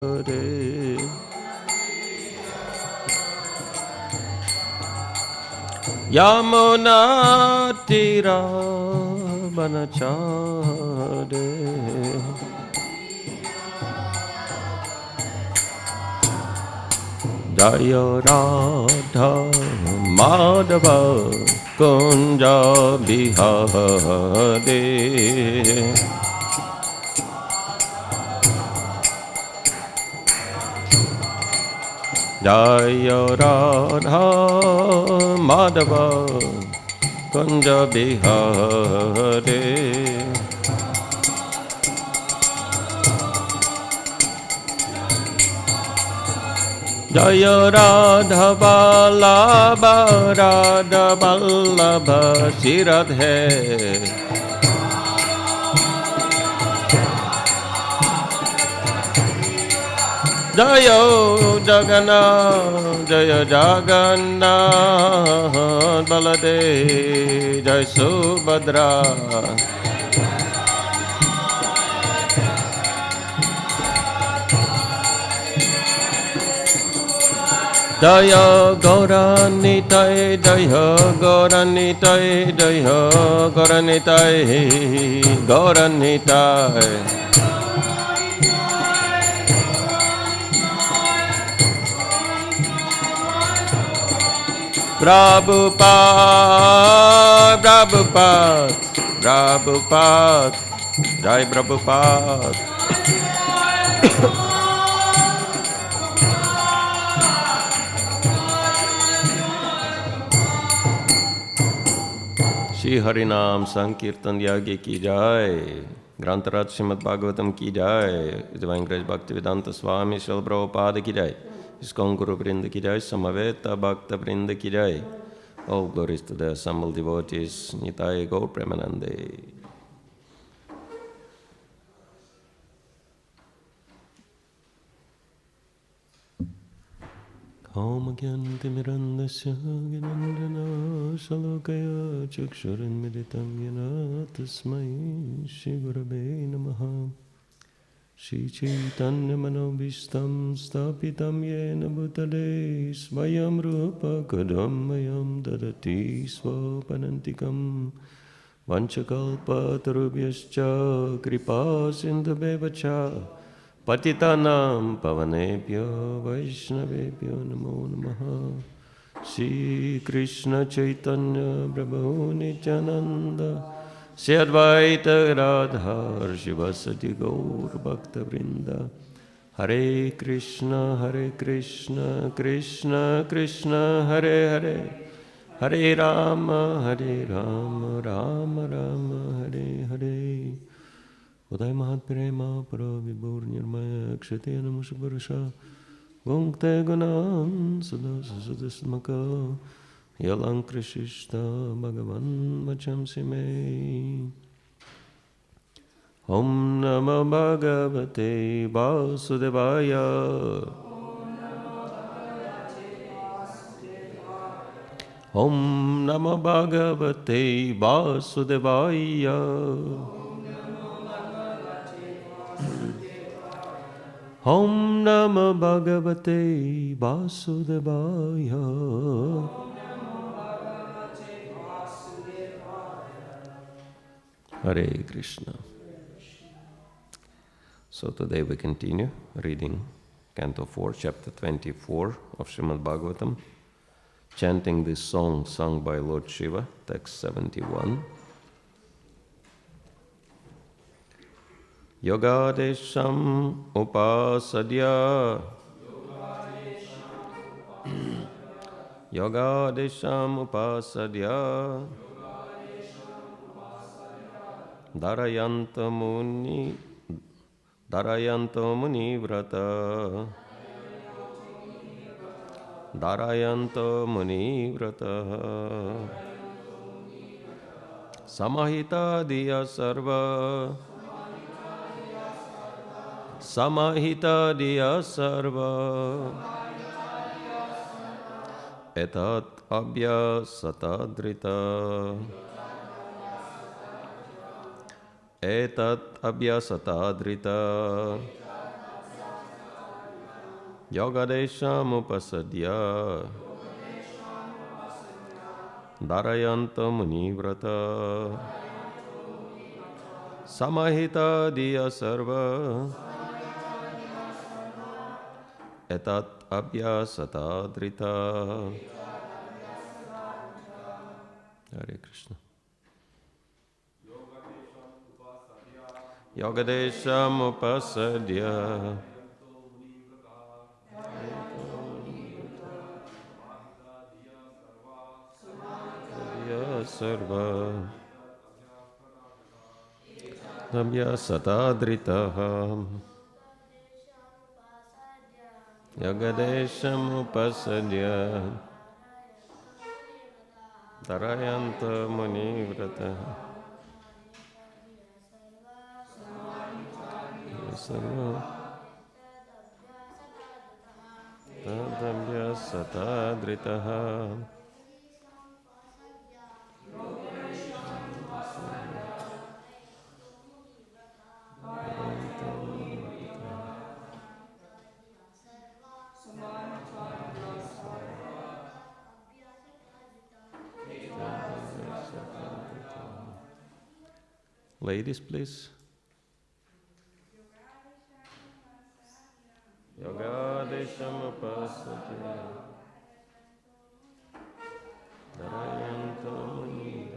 Hare Yamuna Tira Banachare Jaya Radha Madhava Kunja Bihare Jaya Radha Madhava Kunja Bihare Jaya Radha Vallabha Radha Vallabha Shiradhe Jaya Jagannath Jaya Jagannath Baladev Jaya Subhadra Jaya Gauranitai Jaya Gauranitai Jaya Gauranitai Gauranitai Prabhupada, Prabhupada, Prabhupada, Jai Prabhupada. Shri Harinam Sankirtan Yagi ki jai, Grantarat Srimad Bhagavatam ki jai, Divine Grace Bhaktivedanta Swami Srila Prabhupada ki jai. Iskon Guru Vrinda ki jai, Samaveta Bhakta Vrinda ki jai. All glories to the assembled devotees, Nitai Gaur Premanande. Om Gyanti Mirandasya Ginandana Shalokaya Chakshuran Meditam Yana Tasmai Shri Gurave Namaha Shri Chaitanya Manobishtam Stapitam Yena Bhutale Svayam Rupa Kadammayam Dadati Swapanantikam Vanchakalpa Tarubhyascha Kripa Sindhubevacha Patitanam Pavanebhyo Vaishnavebhyo Namo Namaha Shri Krishna Chaitanya Prabhu Nityananda Shri Advaita Radha Shivasati Gaur Bhakta Vrinda Hare Krishna Krishna Krishna Hare Hare Hare Rama Rama Rama Hare Hare Uday Mahat Prema Para Vibhur Nirmaya Kshatena Mushaparasha Gongte Gunan Sadasmaka Yalankrishishta Bhagavan Vacham Sime Om Namo Bhagavate Vasudevaya Om Namo Bhagavate Vasudevaya Om Namo Bhagavate Vasudevaya Hare Krishna. So today we continue reading Canto 4, Chapter 24 of Srimad Bhagavatam, chanting this song sung by Lord Shiva, text 71. Yogadesham upasadya Yogadesham upasadya Darayanta muni vrata Darayanta muni vrata Samahita diya sarva Samahita diya sarva Etat abhyasatadrita Etat abhyasatadrita Yogadesham upasadya Darayanta munivrata Samahita diya sarva Etat abhyasata drita. Hare Krishna. Yogadesham upasadya diya sarva abhyasata drita. Yagadesham upasadya Tarayanta munivrata Tadabhyasata dritaha. Ladies, please. Yogadesham upasadya Darayanta munivrata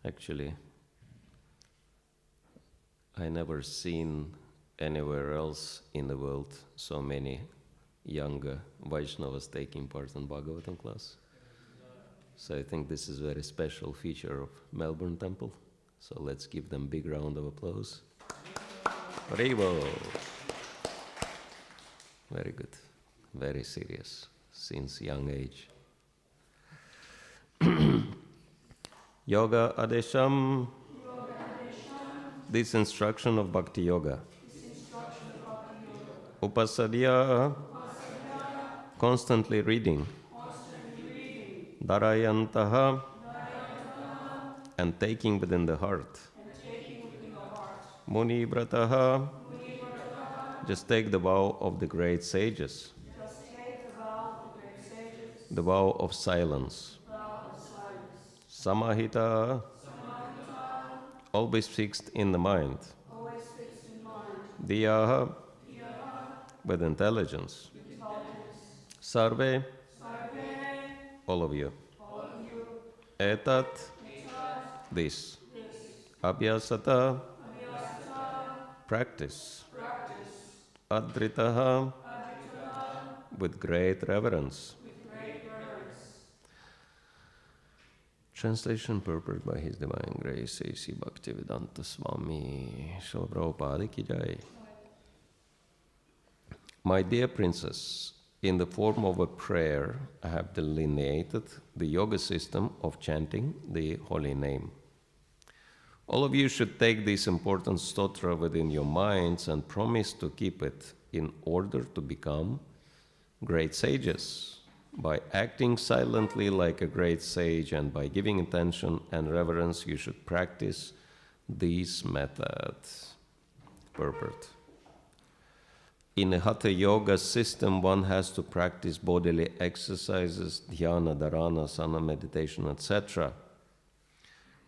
Actually, I never seen anywhere else in the world so many younger Vaishnavas taking part in Bhagavatam class. So I think this is a very special feature of Melbourne Temple. So let's give them a big round of applause. Haribo! Very good. Very serious since young age. Yoga Adesham. This instruction of Bhakti Yoga. Upasadya. Constantly reading. Darayantaha. And taking within the heart. Muni Vrataha. Just take the vow of the great sages. The vow of silence. Samahita, always fixed in the mind. Diyaha, with intelligence. Sarve, all of you. Etat, this. Abhyasata, practice. Adritaha, with great reverence. Translation purport by His Divine Grace A.C. Bhaktivedanta Swami Srila Prabhupada Ki Jai. My dear princess, in the form of a prayer, I have delineated the yoga system of chanting the holy name. All of you should take this important stotra within your minds and promise to keep it in order to become great sages. By acting silently like a great sage and by giving attention and reverence, you should practice these methods. Purport. In a Hatha Yoga system, one has to practice bodily exercises, dhyana, dharana, asana, meditation, etc.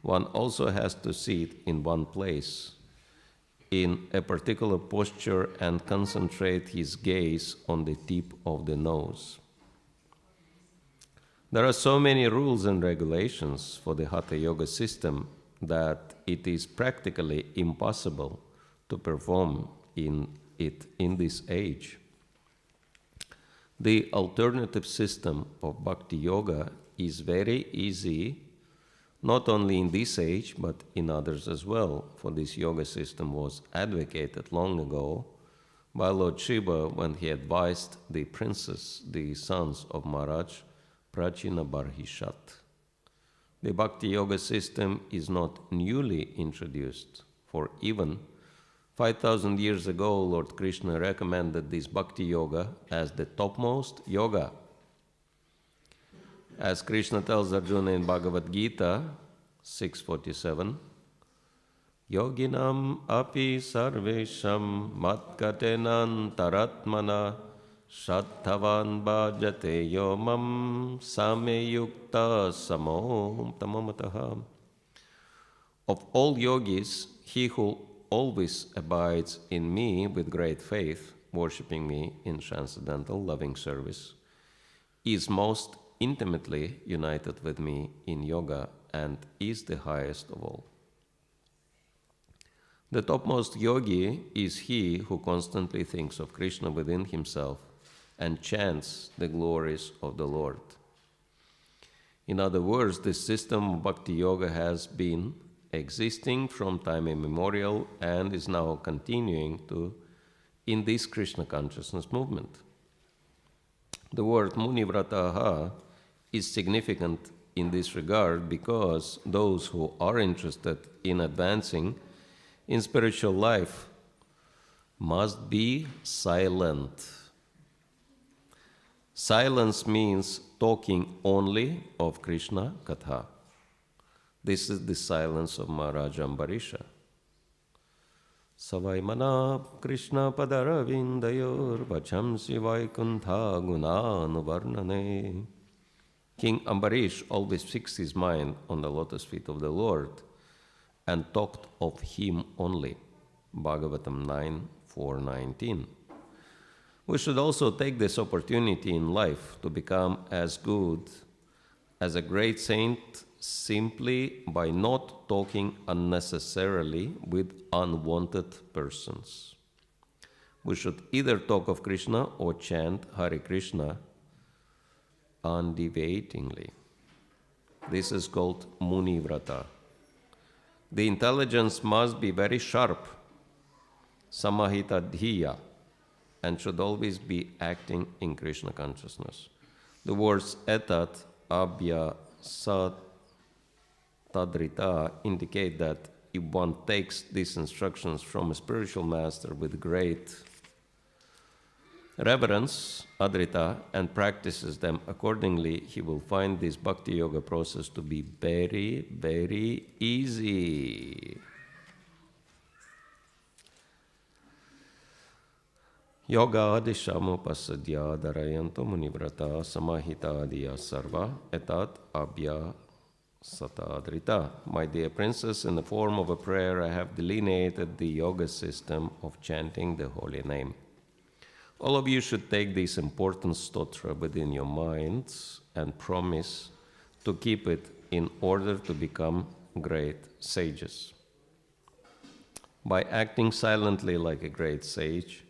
One also has to sit in one place. in a particular posture and concentrate his gaze on the tip of the nose. There are so many rules and regulations for the Hatha Yoga system that it is practically impossible to perform it in this age. The alternative system of Bhakti Yoga is very easy, not only in this age, but in others as well, for this yoga system was advocated long ago by Lord Shiva when he advised the princes, the sons of Maharaj, Prachina Barhishat. The Bhakti Yoga system is not newly introduced, for even 5,000 years ago, Lord Krishna recommended this Bhakti Yoga as the topmost yoga. As Krishna tells Arjuna in Bhagavad Gita 6:47, Yoginam api sarvesham matkatenan taratmana Shatthavan bhajate yomam sameyukta samo tamamataha. Of all yogis, he who always abides in me with great faith, worshipping me in transcendental loving service, is most intimately united with me in yoga and is the highest of all. The topmost yogi is he who constantly thinks of Krishna within himself and chants the glories of the Lord. In other words, this system of Bhakti Yoga has been existing from time immemorial and is now continuing to in this Krishna consciousness movement. The word Munivrataha is significant in this regard because those who are interested in advancing in spiritual life must be silent. Silence means talking only of Krishna Katha. This is the silence of Maharaj Ambarisha. Savaimana Krishna Padaravindayor Vachamsi Vaikuntha Gunanuvarnane. King Ambarish always fixed his mind on the lotus feet of the Lord and talked of him only. Bhagavatam 9:4-19. We should also take this opportunity in life to become as good as a great saint simply by not talking unnecessarily with unwanted persons. We should either talk of Krishna or chant Hare Krishna undeviatingly. This is called Munivrata. The intelligence must be very sharp, samahita dhiya, and should always be acting in Krishna consciousness. The words etat, abhya, sat, tadrita indicate that if one takes these instructions from a spiritual master with great reverence, adrita, and practices them accordingly, he will find this Bhakti Yoga process to be very, very easy. Yoga adishamo pasadya darayanto munivrata samahita adiya sarva etat abhya satadrita. My dear princess, in the form of a prayer I have delineated the yoga system of chanting the holy name. All of you should take this important stotra within your minds and promise to keep it in order to become great sages. By acting silently like a great sage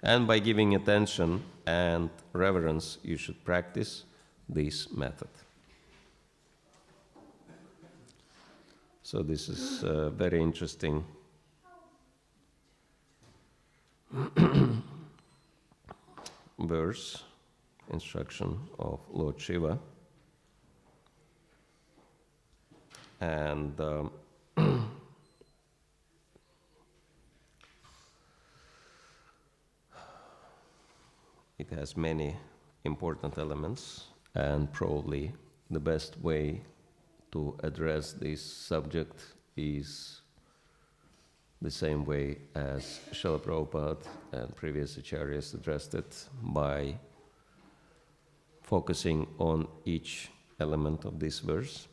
and by giving attention and reverence, you should practice this method. So this is a very interesting verse, instruction of Lord Shiva. And it has many important elements, and probably the best way to address this subject is the same way as Srila Prabhupada and previous acharyas addressed it, by focusing on each element of this verse.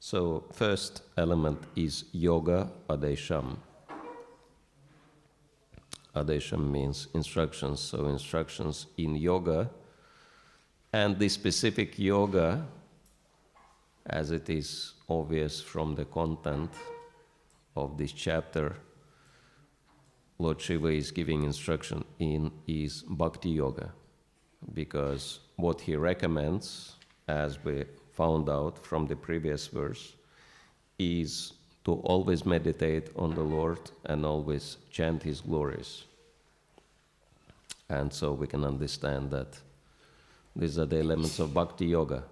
So first element is yoga adesham. Adesham means instructions, so instructions in yoga. And the specific yoga, as it is obvious from the content of this chapter, Lord Shiva is giving instruction in is Bhakti Yoga, because what he recommends, as we found out from the previous verse, is to always meditate on the Lord and always chant His glories. And so we can understand that these are the elements of Bhakti Yoga,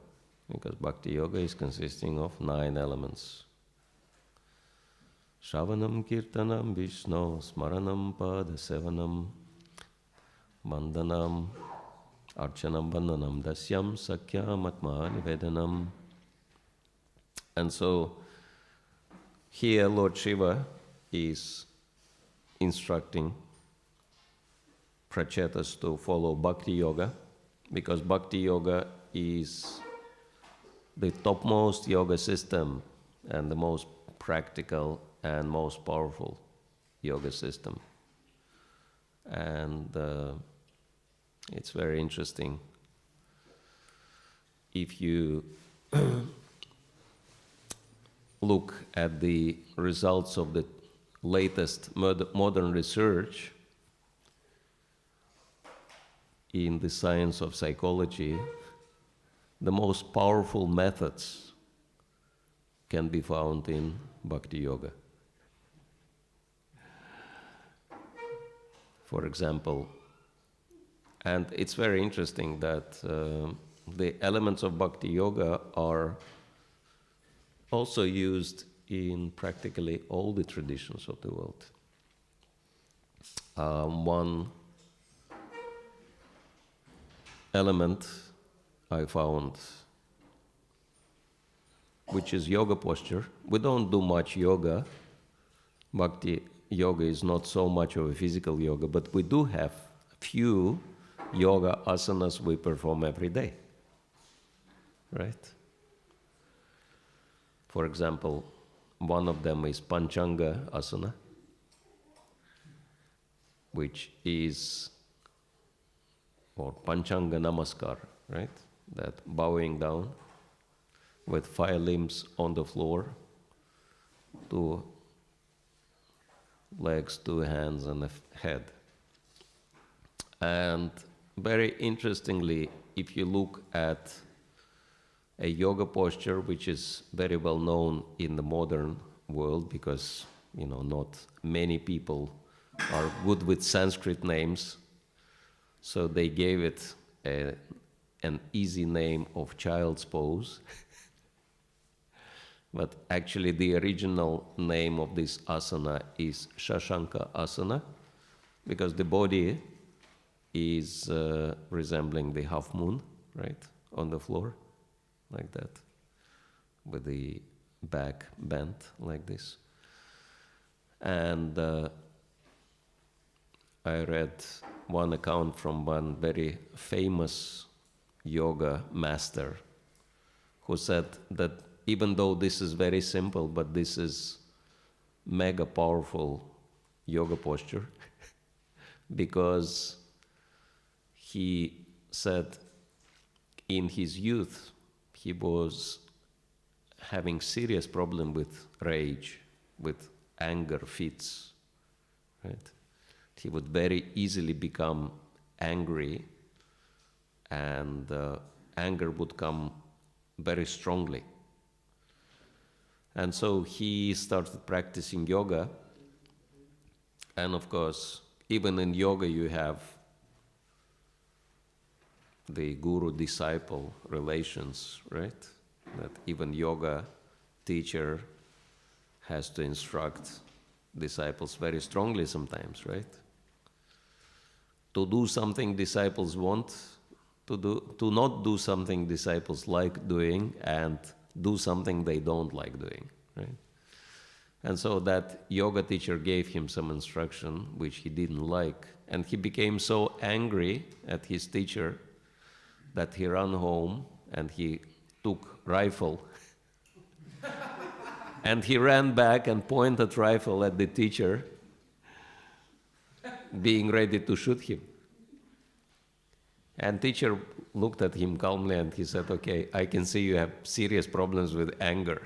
because Bhakti Yoga is consisting of 9 elements. Shravanam Kirtanam Vishnu Smaranam Padasevanam Vandanam Archanam Vandanam Dasyam Sakyam Atma Nivedanam. And so here Lord Shiva is instructing Prachetas to follow Bhakti Yoga, because Bhakti Yoga is the topmost yoga system and the most practical and most powerful yoga system. And it's very interesting. If you look at the results of the latest modern research in the science of psychology, the most powerful methods can be found in Bhakti Yoga. For example, and it's very interesting that the elements of Bhakti Yoga are also used in practically all the traditions of the world. One element I found, which is yoga posture. We don't do much yoga. Bhakti yoga is not so much of a physical yoga, but we do have few yoga asanas we perform every day, right? For example, one of them is Panchanga asana, which is, or Panchanga Namaskar, right? That bowing down with 5 limbs on the floor, 2 legs, 2 hands, and a head. And very interestingly, if you look at a yoga posture, which is very well known in the modern world, because not many people are good with Sanskrit names, so they gave it an easy name of child's pose. But actually the original name of this asana is Shashanka asana, because the body is resembling the half moon, right, on the floor, like that, with the back bent like this. And I read one account from one very famous yoga master who said that even though this is very simple, but this is mega powerful yoga posture, because he said in his youth he was having serious problem with rage, with anger fits, right? He would very easily become angry, and anger would come very strongly. And so he started practicing yoga, and of course, even in yoga you have the guru-disciple relations, right? That even yoga teacher has to instruct disciples very strongly sometimes, right? To do something disciples want to do, to not do something disciples like doing, and do something they don't like doing, right? And so that yoga teacher gave him some instruction which he didn't like, and he became so angry at his teacher that he ran home and he took rifle And he ran back and pointed rifle at the teacher, being ready to shoot him. And teacher looked at him calmly and he said, okay, I can see you have serious problems with anger.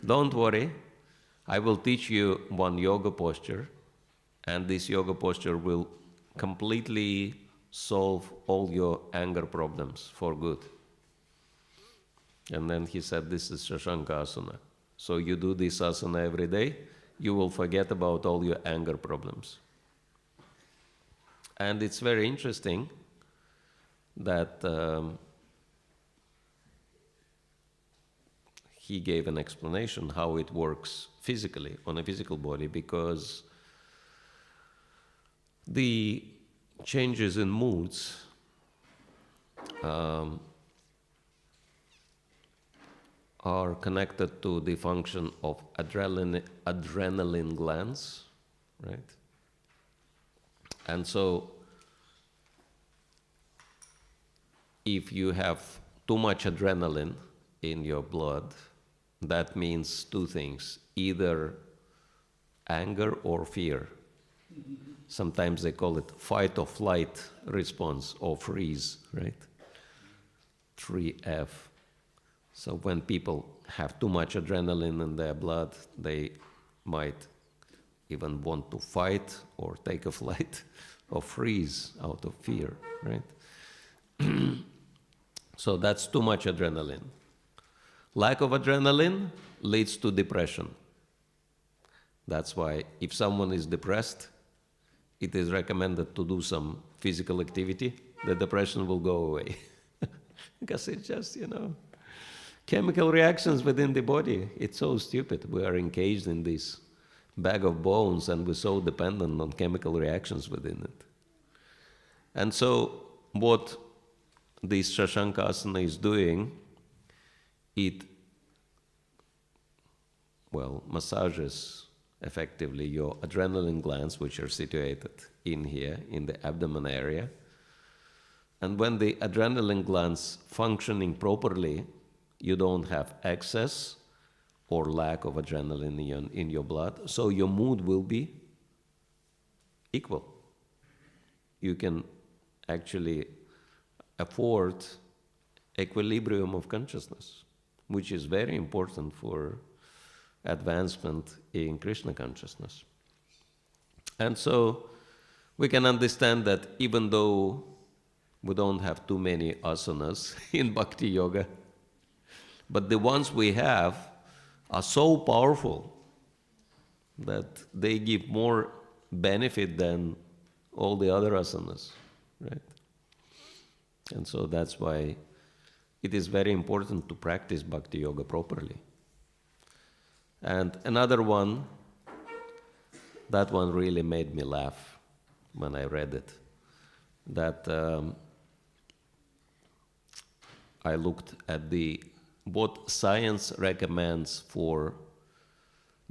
Don't worry, I will teach you one yoga posture, and this yoga posture will completely solve all your anger problems for good. And then he said, this is Shashanka Asana. So you do this asana every day, you will forget about all your anger problems. And it's very interesting that he gave an explanation how it works physically, on a physical body, because the changes in moods are connected to the function of adrenaline glands, right? And so, if you have too much adrenaline in your blood, that means two things, either anger or fear. Sometimes they call it fight or flight response, or freeze, right? 3F. So when people have too much adrenaline in their blood, they might even want to fight or take a flight or freeze out of fear, right? So that's too much adrenaline. Lack of adrenaline leads to depression. That's why if someone is depressed, it is recommended to do some physical activity. The depression will go away. Because it's just, chemical reactions within the body. It's so stupid. We are encaged in this bag of bones and we're so dependent on chemical reactions within it. And so what this Shashanka Asana is doing, it, massages effectively your adrenaline glands, which are situated in here, in the abdomen area. And when the adrenaline glands functioning properly, you don't have excess or lack of adrenaline in your blood, so your mood will be equal. You can actually afford equilibrium of consciousness, which is very important for advancement in Krishna consciousness. And so we can understand that even though we don't have too many asanas in Bhakti Yoga, but the ones we have are so powerful that they give more benefit than all the other asanas, right? And so that's why it is very important to practice Bhakti Yoga properly. And another one, that one really made me laugh when I read it, that I looked at what science recommends for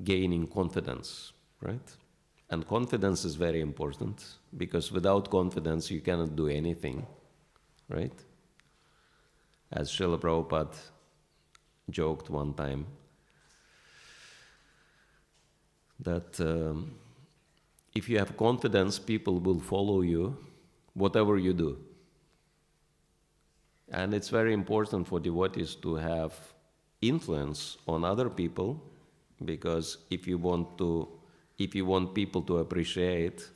gaining confidence, right? And confidence is very important, because without confidence you cannot do anything, right? As Srila Prabhupada joked one time, that if you have confidence, people will follow you, whatever you do. And it's very important for devotees to have influence on other people, because if you want people to appreciate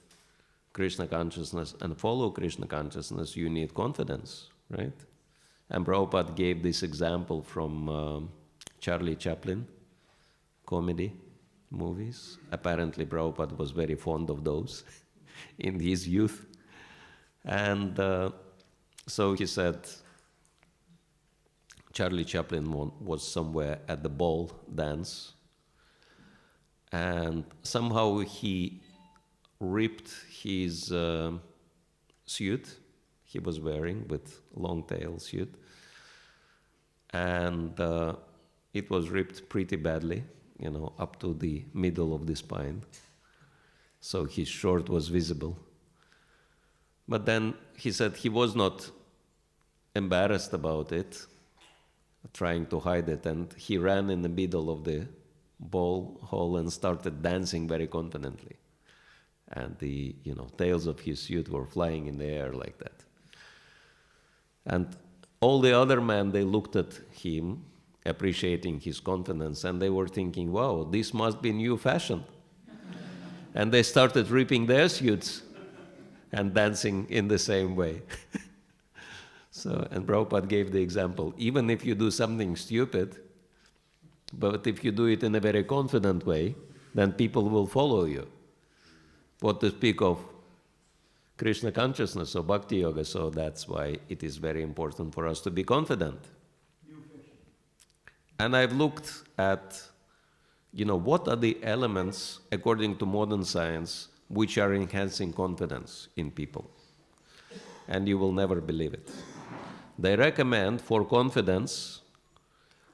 Krishna consciousness and follow Krishna consciousness, you need confidence, right? And Prabhupada gave this example from Charlie Chaplin comedy movies. Apparently Prabhupada was very fond of those in his youth. And so he said, Charlie Chaplin was somewhere at the ball dance, and somehow he ripped his suit he was wearing, with long tail suit, and it was ripped pretty badly, up to the middle of the spine, so his short was visible. But then he said he was not embarrassed about it. trying to hide it, and he ran in the middle of the ball hall and started dancing very confidently. And the tails of his suit were flying in the air like that. And all the other men, they looked at him, appreciating his confidence, and they were thinking, wow, this must be new fashion. And they started ripping their suits and dancing in the same way. And Prabhupada gave the example, even if you do something stupid, but if you do it in a very confident way, then people will follow you. What to speak of Krishna consciousness or Bhakti Yoga, so that's why it is very important for us to be confident. And I've looked at, what are the elements, according to modern science, which are enhancing confidence in people. And you will never believe it. They recommend for confidence,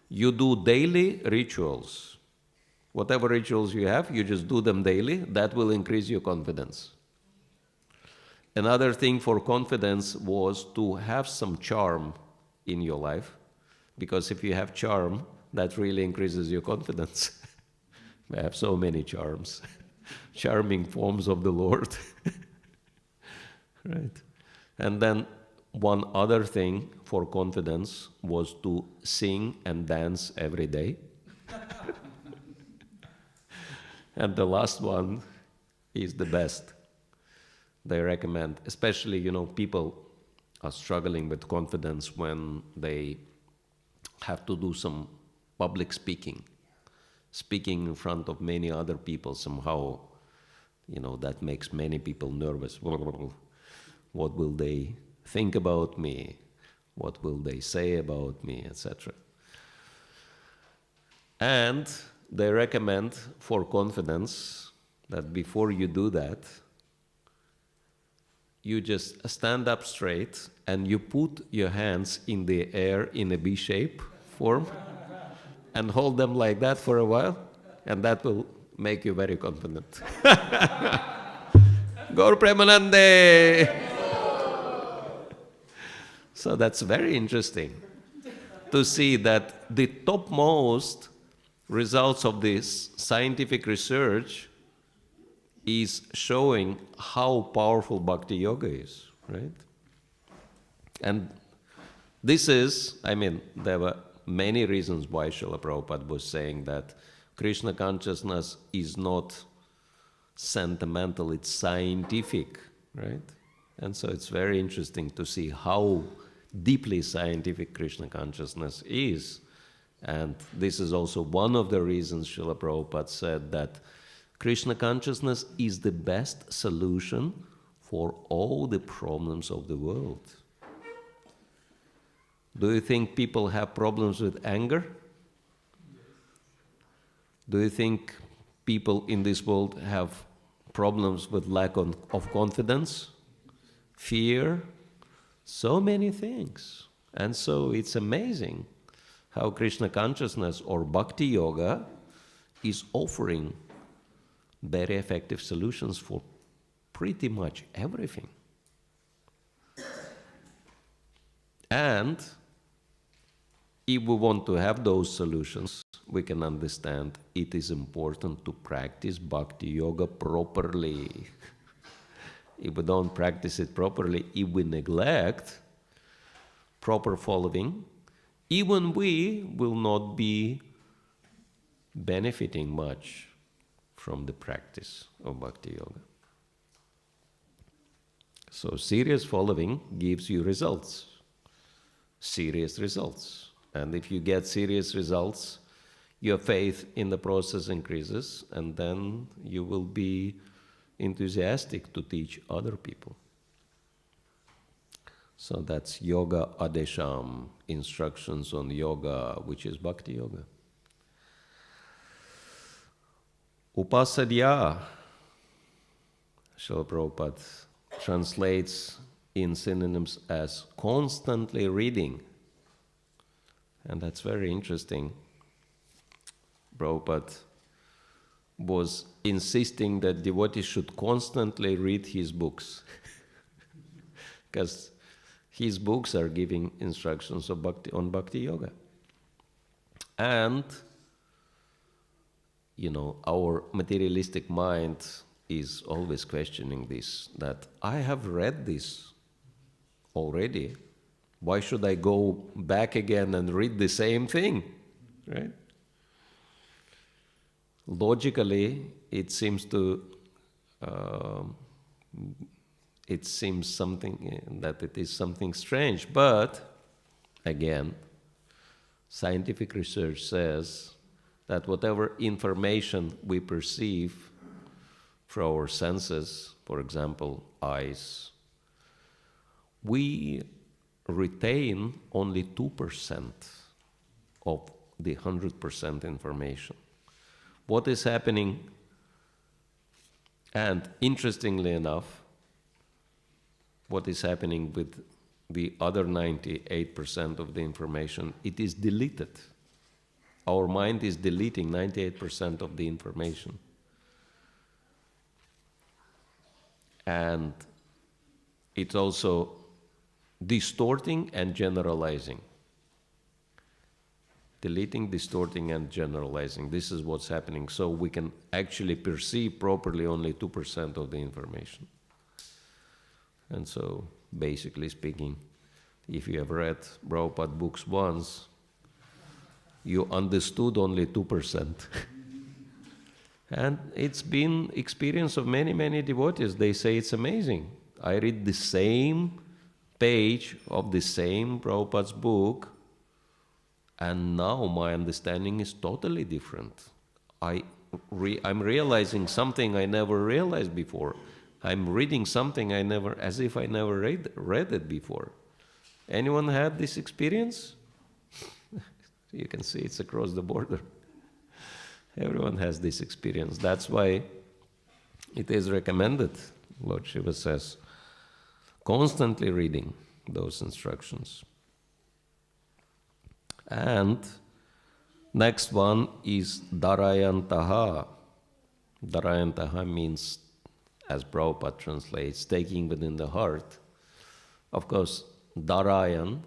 you do daily rituals. Whatever rituals you have, you just do them daily. That will increase your confidence. Another thing for confidence was to have some charm in your life, because if you have charm, that really increases your confidence. We have so many charms, charming forms of the Lord. Right? And then one other thing for confidence was to sing and dance every day. And the last one is the best. They recommend, especially, people are struggling with confidence when they have to do some public speaking. Speaking in front of many other people somehow, that makes many people nervous. What will they think about me? What will they say about me, etc. And they recommend for confidence that before you do that, you just stand up straight and you put your hands in the air in a V-shape form and hold them like that for a while, and that will make you very confident. Gaur Premanande! So that's very interesting to see that the topmost results of this scientific research is showing how powerful Bhakti Yoga is, right? And this is, there were many reasons why Srila Prabhupada was saying that Krishna consciousness is not sentimental, it's scientific, right? And so it's very interesting to see how deeply scientific Krishna consciousness is. And this is also one of the reasons Srila Prabhupada said that Krishna consciousness is the best solution for all the problems of the world. Do you think people have problems with anger? Do you think people in this world have problems with lack of confidence, fear? So many things. And so it's amazing how Krishna consciousness or Bhakti Yoga is offering very effective solutions for pretty much everything. And if we want to have those solutions, we can understand it is important to practice Bhakti Yoga properly. If we don't practice it properly, if we neglect proper following, even we will not be benefiting much from the practice of Bhakti Yoga. So serious following gives you results, serious results. And if you get serious results, your faith in the process increases, and then you will be enthusiastic to teach other people. So that's Yoga Adesham, instructions on yoga, which is Bhakti Yoga. Upasadya, Srila Prabhupada translates in synonyms as constantly reading. And that's very interesting. Prabhupada was insisting that devotees should constantly read his books. Because his books are giving instructions on Bhakti Yoga. And, our materialistic mind is always questioning this, that I have read this already. Why should I go back again and read the same thing, right? Logically, it seems something that it is something strange, but again, scientific research says that whatever information we perceive through our senses, for example, eyes, we retain only 2% of the 100% information. What is happening, and interestingly enough, what is happening with the other 98% of the information, it is deleted. Our mind is deleting 98% of the information. And it's also distorting and generalizing. Deleting, distorting, and generalizing. This is what's happening. So we can actually perceive properly only 2% of the information. And so, basically speaking, if you have read Prabhupada books once, you understood only 2%. And it's been experience of many, many devotees. They say it's amazing. I read the same page of the same Prabhupada's book, and now my understanding is totally different. I'm realizing something I never realized before. I'm reading something as if I never read it before. Anyone had this experience? You can see it's across the border. Everyone has this experience. That's why it is recommended, Lord Shiva says, constantly reading those instructions. And next one is Dharayantaha. Dharayantaha means, as Prabhupada translates, taking within the heart. Of course, Dharayan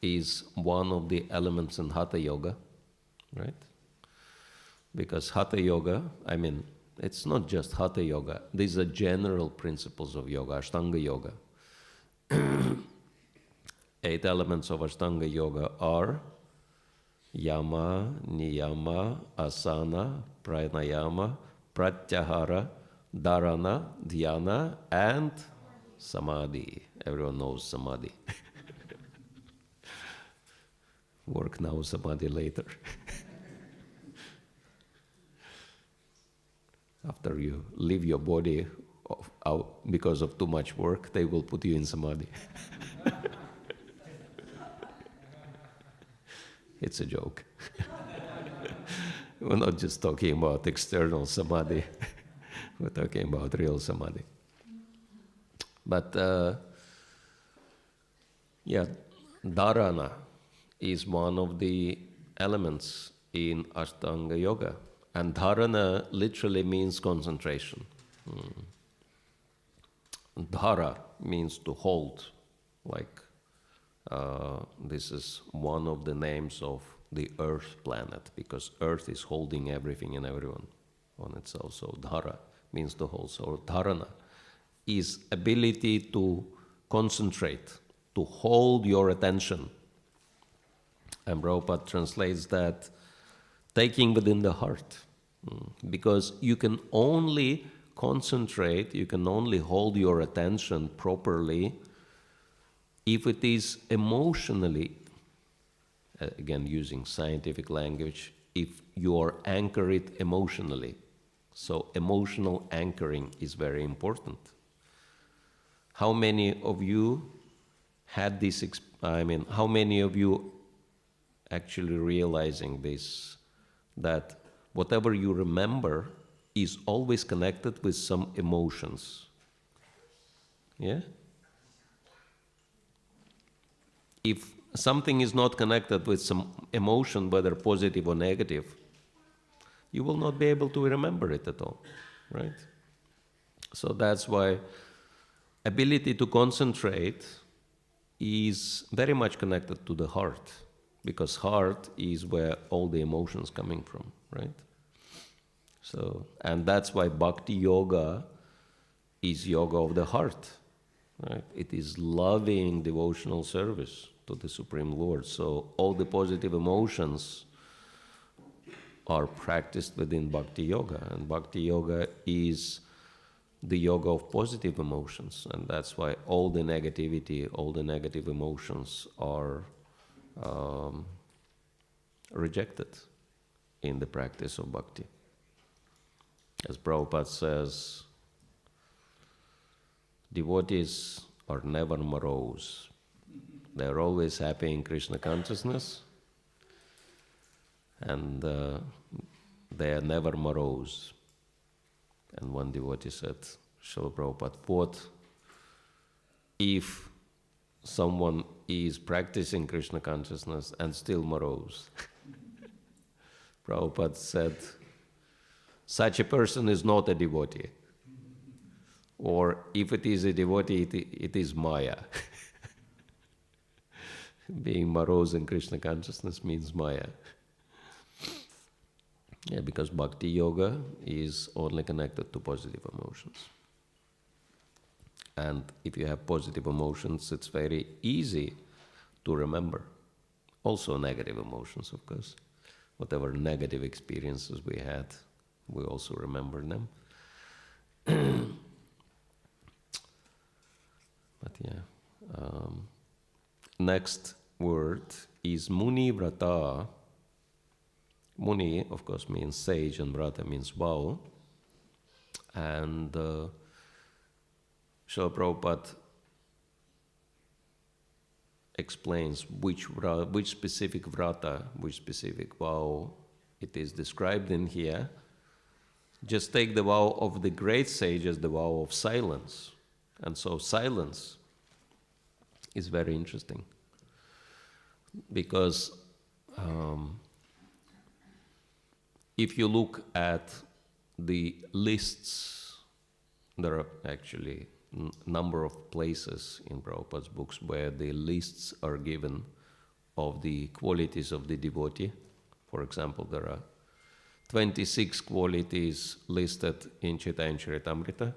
is one of the elements in Hatha Yoga, right? Because Hatha Yoga, it's not just Hatha Yoga. These are general principles of yoga, Ashtanga Yoga. 8 elements of Ashtanga Yoga are Yama, Niyama, Asana, Pranayama, Pratyahara, Dharana, Dhyana, and Samadhi. Everyone knows Samadhi. Work now, Samadhi later. After you leave your body out because of too much work, they will put you in Samadhi. It's a joke. We're not just talking about external Samadhi. We're talking about real Samadhi. But, Dharana is one of the elements in Ashtanga Yoga. And dharana literally means concentration. Dhara means to hold, like this is one of the names of the Earth planet, because Earth is holding everything and everyone on itself. So dhara means to hold. So dharana is ability to concentrate, to hold your attention. And Prabhupada translates that taking within the heart. Because you can only concentrate, you can only hold your attention properly if it is emotionally, again using scientific language, if you are anchored emotionally. So emotional anchoring is very important. How many of you had this, how many of you actually realizing this, that whatever you remember is always connected with some emotions? Yeah? If something is not connected with some emotion, whether positive or negative, you will not be able to remember it at all, right? So that's why ability to concentrate is very much connected to the heart, because heart is where all the emotions coming from, right? So, and that's why Bhakti Yoga is yoga of the heart, right? It is loving devotional service to the Supreme Lord. So all the positive emotions are practiced within Bhakti Yoga, and Bhakti Yoga is the yoga of positive emotions, and that's why all the negativity, all the negative emotions are rejected in the practice of Bhakti. As Prabhupada says, devotees are never morose. They are always happy in Krishna consciousness, and they are never morose. And one devotee said, Srila Prabhupada, what if someone is practicing Krishna consciousness and still morose? Prabhupada said, such a person is not a devotee. Or if it is a devotee, it is Maya. Being morose in Krishna consciousness means Maya. Yeah, because Bhakti Yoga is only connected to positive emotions. And if you have positive emotions, it's very easy to remember. Also negative emotions, of course. Whatever negative experiences we had, we also remember them. But yeah. Next word is Muni Vrata. Muni, of course, means sage, and Vrata means vow. And Srila Prabhupada explains which specific Vrata, which specific vow it is described in here. Just take the vow of the great sages, the vow of silence. And so silence is very interesting, because if you look at the lists, there are actually a number of places in Prabhupada's books where the lists are given of the qualities of the devotee. For example, there are 26 qualities listed in Chaitanya Charitamrita,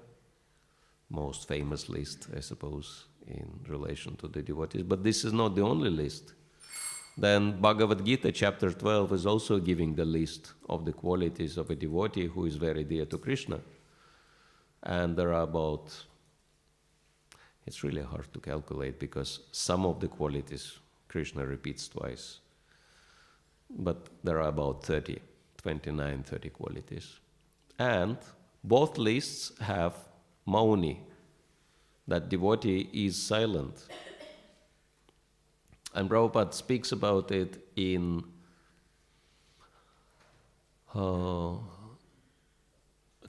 most famous list, I suppose, in relation to the devotees. But this is not the only list. Then Bhagavad Gita chapter 12 is also giving the list of the qualities of a devotee who is very dear to Krishna. And there are about, it's really hard to calculate because some of the qualities Krishna repeats twice. But there are about 30 qualities. And both lists have Mauni, that devotee is silent. And Prabhupada speaks about it in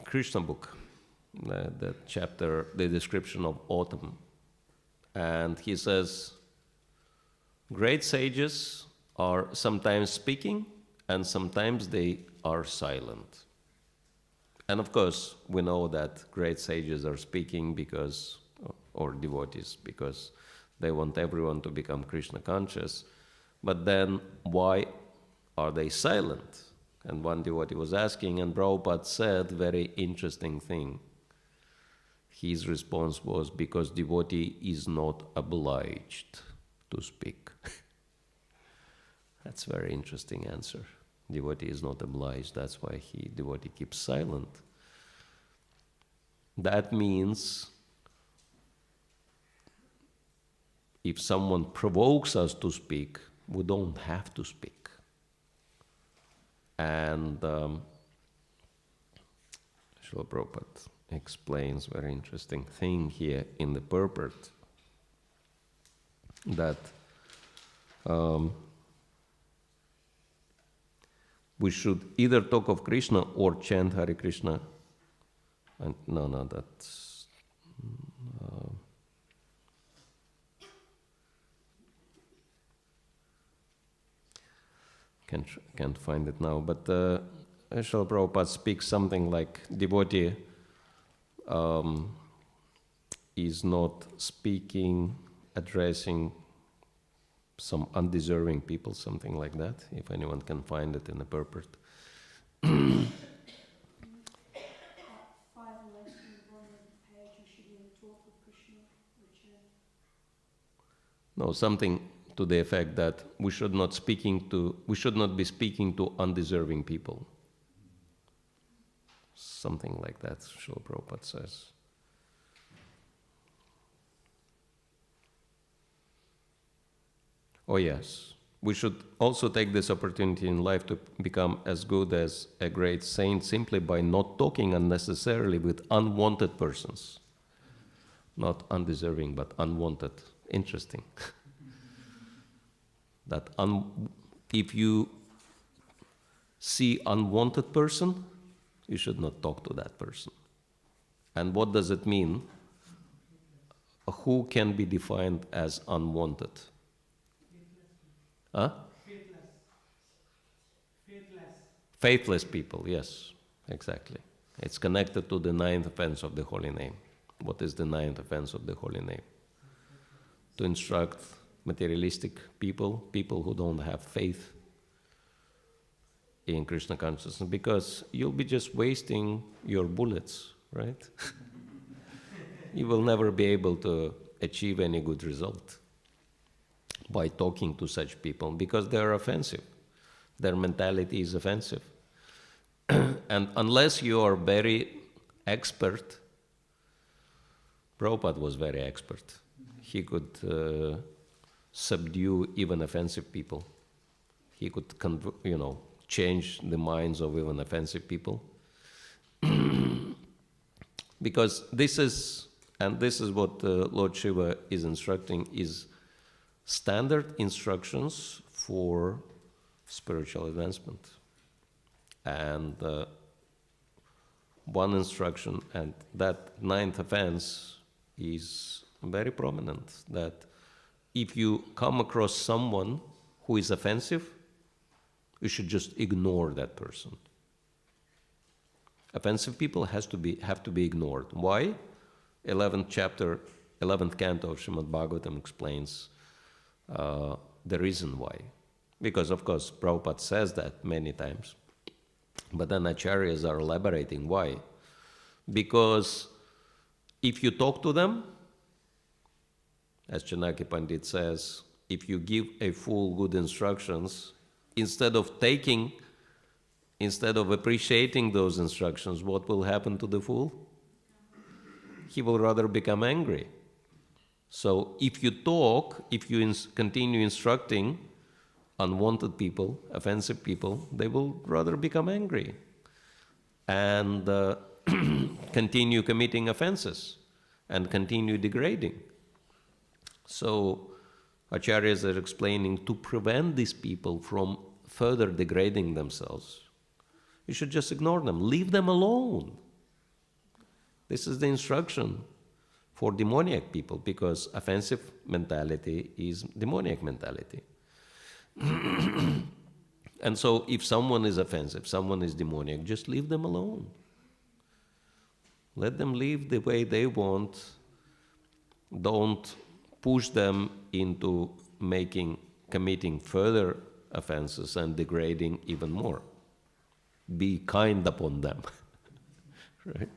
Krishna book, the chapter, the description of autumn. And he says, great sages are sometimes speaking and sometimes they are silent. And of course, we know that great sages are speaking because, or devotees, because they want everyone to become Krishna conscious. But then why are they silent? And one devotee was asking, and Prabhupada said very interesting thing. His response was, because devotee is not obliged to speak. That's a very interesting answer. Devotee is not obliged, that's why devotee keeps silent. That means if someone provokes us to speak, we don't have to speak. And Srila Prabhupada explains a very interesting thing here in the purport, that we should either talk of Krishna or chant Hare Krishna. And no, that's can't find it now. But Srila Prabhupada speaks something like devotee is not speaking, addressing some undeserving people, something like that, if anyone can find it in the purport. 5 less than one page, you should even talk with Krishna, which No, something to the effect that we should not be speaking to undeserving people. Something like that, Srila Prabhupada says. Oh yes, we should also take this opportunity in life to become as good as a great saint simply by not talking unnecessarily with unwanted persons. Not undeserving, but unwanted. Interesting. That if you see unwanted person, you should not talk to that person. And what does it mean? Who can be defined as unwanted? Huh? Faithless people, yes, exactly. It's connected to the 9th offense of the holy name. What is the 9th offense of the holy name? To instruct materialistic people, people who don't have faith in Krishna consciousness, because you'll be just wasting your bullets, right? You will never be able to achieve any good result by talking to such people, because they are offensive. Their mentality is offensive. And unless you are very expert, Prabhupada was very expert. He could subdue even offensive people. He could, change the minds of even offensive people. Because this is what Lord Shiva is instructing, is standard instructions for spiritual advancement. And one instruction, and that 9th offense is very prominent, that if you come across someone who is offensive, you should just ignore that person. Offensive people have to be ignored. Why? 11th chapter, 11th canto of Srimad Bhagavatam explains the reason why. Because, of course, Prabhupada says that many times. But then Acharyas are elaborating why. Because if you talk to them, as Chanakya Pandit says, if you give a fool good instructions, instead of appreciating those instructions, what will happen to the fool? He will rather become angry. So if you continue instructing unwanted people, offensive people, they will rather become angry and continue committing offenses and continue degrading. So Acharyas are explaining, to prevent these people from further degrading themselves, you should just ignore them, leave them alone. This is the instruction for demoniac people, because offensive mentality is demoniac mentality. And so if someone is offensive, someone is demoniac, just leave them alone. Let them live the way they want. Don't push them into committing further offenses and degrading even more. Be kind upon them. Right?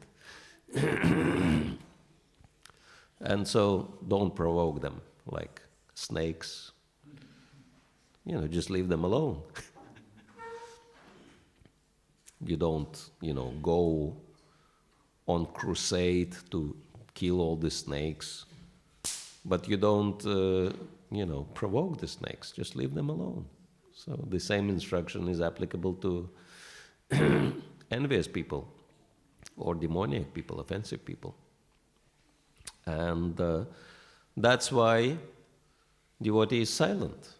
And so don't provoke them like snakes. Just leave them alone. You don't, go on crusade to kill all the snakes, but you don't, provoke the snakes. Just leave them alone. So the same instruction is applicable to envious people or demoniac people, offensive people. And that's why devotee is silent.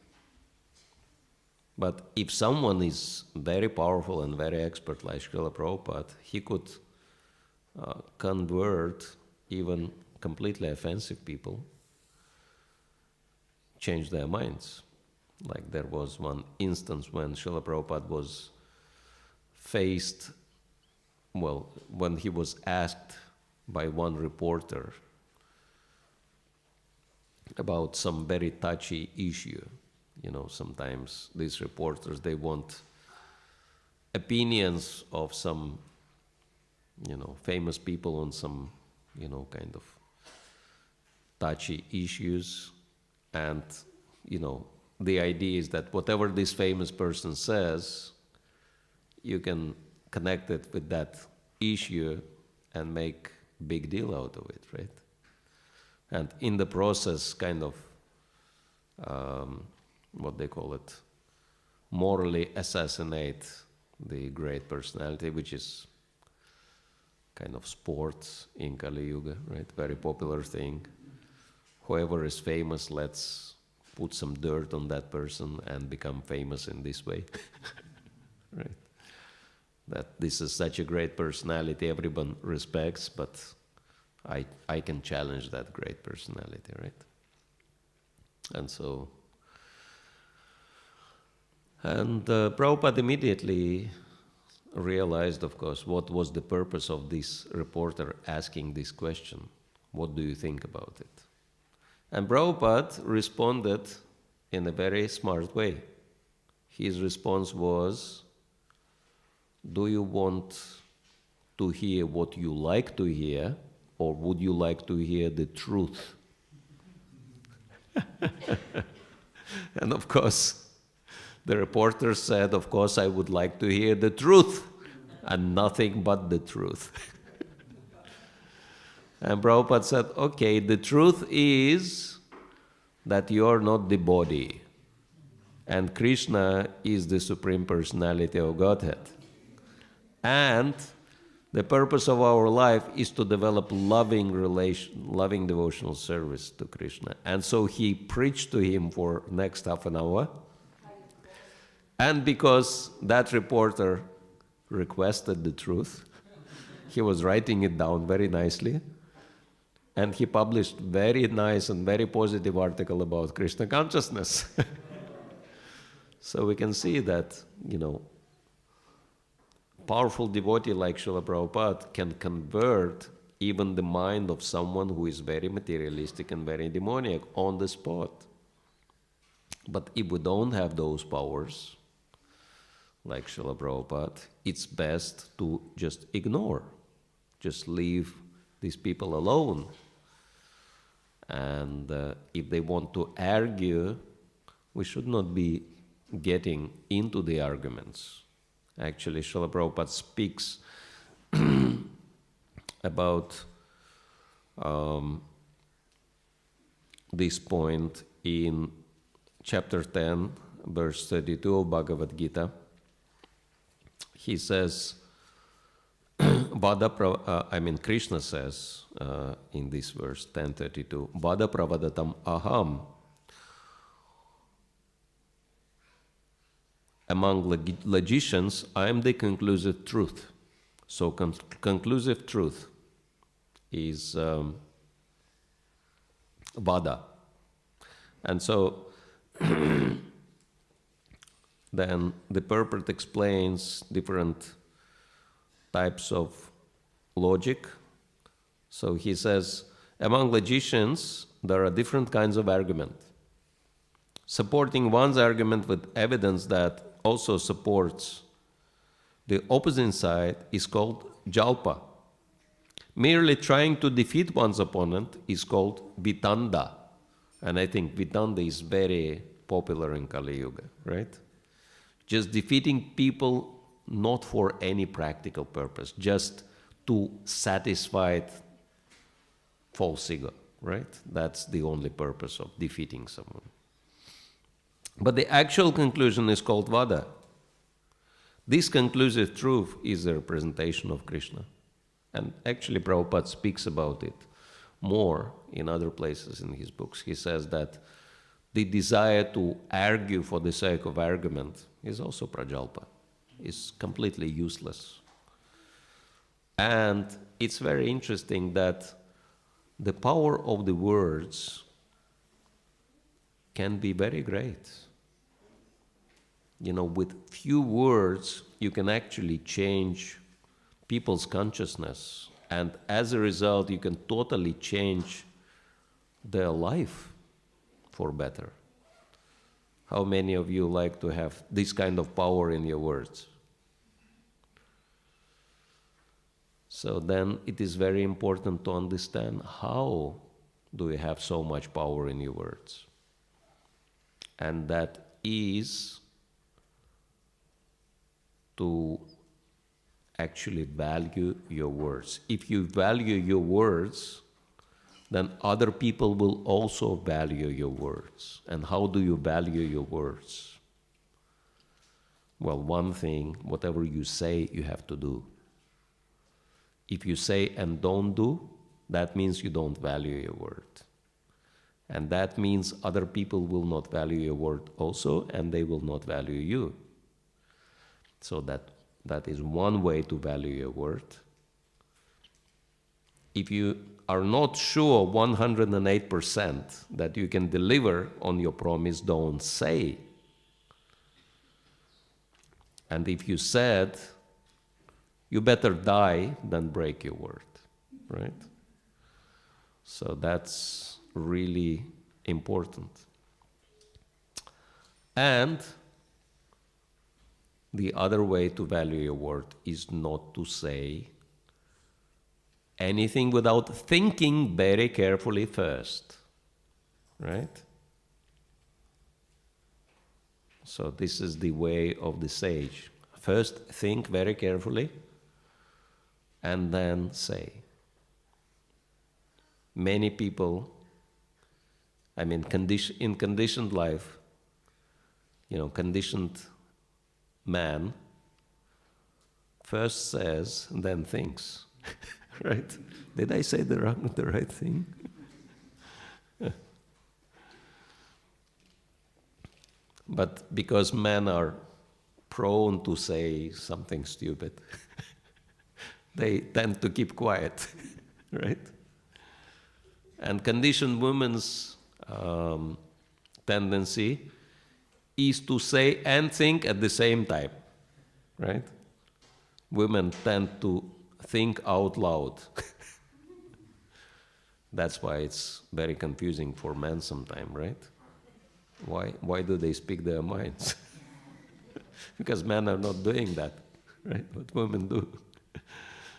But if someone is very powerful and very expert like Srila Prabhupada, he could convert even completely offensive people, change their minds. Like there was one instance when Srila Prabhupada was when he was asked by one reporter about some very touchy issue. sometimes these reporters, they want opinions of some, famous people on some, kind of touchy issues. And, the idea is that whatever this famous person says, you can connect it with that issue and make big deal out of it, right? And in the process, kind of, what they call it, morally assassinate the great personality, which is kind of sports in Kali Yuga, right? Very popular thing. Whoever is famous, let's put some dirt on that person and become famous in this way, right? That this is such a great personality, everyone respects, but I can challenge that great personality, right? And so, Prabhupada immediately realized, of course, what was the purpose of this reporter asking this question. What do you think about it? And Prabhupada responded in a very smart way. His response was, do you want to hear what you like to hear, or would you like to hear the truth? And of course, the reporter said, of course, I would like to hear the truth, and nothing but the truth. And Prabhupada said, okay, the truth is that you are not the body, and Krishna is the Supreme Personality of Godhead. And the purpose of our life is to develop loving devotional service to Krishna. And so he preached to him for next half an hour. And because that reporter requested the truth, he was writing it down very nicely. And he published very nice and very positive article about Krishna consciousness. So we can see that, powerful devotee like Srila Prabhupada can convert even the mind of someone who is very materialistic and very demoniac on the spot. But if we don't have those powers, like Srila Prabhupada, it's best to just ignore, just leave these people alone. And if they want to argue, we should not be getting into the arguments. Actually, Srila Prabhupada speaks about this point in chapter 10, verse 32 of Bhagavad Gita. He says, Krishna says in this verse 10:32, Vada pravadatam aham. Among logicians, I am the conclusive truth. So conclusive truth is Vada. And so then the purport explains different types of logic. So he says, among logicians, there are different kinds of argument. Supporting one's argument with evidence that also supports the opposite side is called jalpa. Merely trying to defeat one's opponent is called vitanda. And I think vitanda is very popular in Kali Yuga, right? Just defeating people not for any practical purpose, just to satisfy false ego, right? That's the only purpose of defeating someone. But the actual conclusion is called Vada. This conclusive truth is the representation of Krishna. And actually Prabhupada speaks about it more in other places in his books. He says that the desire to argue for the sake of argument is also prajalpa. It's completely useless. And it's very interesting that the power of the words can be very great. With few words, you can actually change people's consciousness. And as a result, you can totally change their life for better. How many of you like to have this kind of power in your words? So then it is very important to understand how do you have so much power in your words. And that is to actually value your words. If you value your words, then other people will also value your words. And how do you value your words? Well, one thing, whatever you say, you have to do. If you say and don't do, that means you don't value your word. And that means other people will not value your word also, and they will not value you. So that is one way to value your word. If you are not sure 108% that you can deliver on your promise, don't say. And if you said, you better die than break your word, right? So that's really important. And the other way to value your word is not to say anything without thinking very carefully first, right? So this is the way of the sage. First think very carefully and then say. Many people, in conditioned life, conditioned man first says, then thinks. Right? Did I say the right thing? But because men are prone to say something stupid, they tend to keep quiet, right? And conditioned women's tendency is to say and think at the same time, right? Women tend to think out loud. That's why it's very confusing for men sometimes, right? Why do they speak their minds? Because men are not doing that, right? But women do.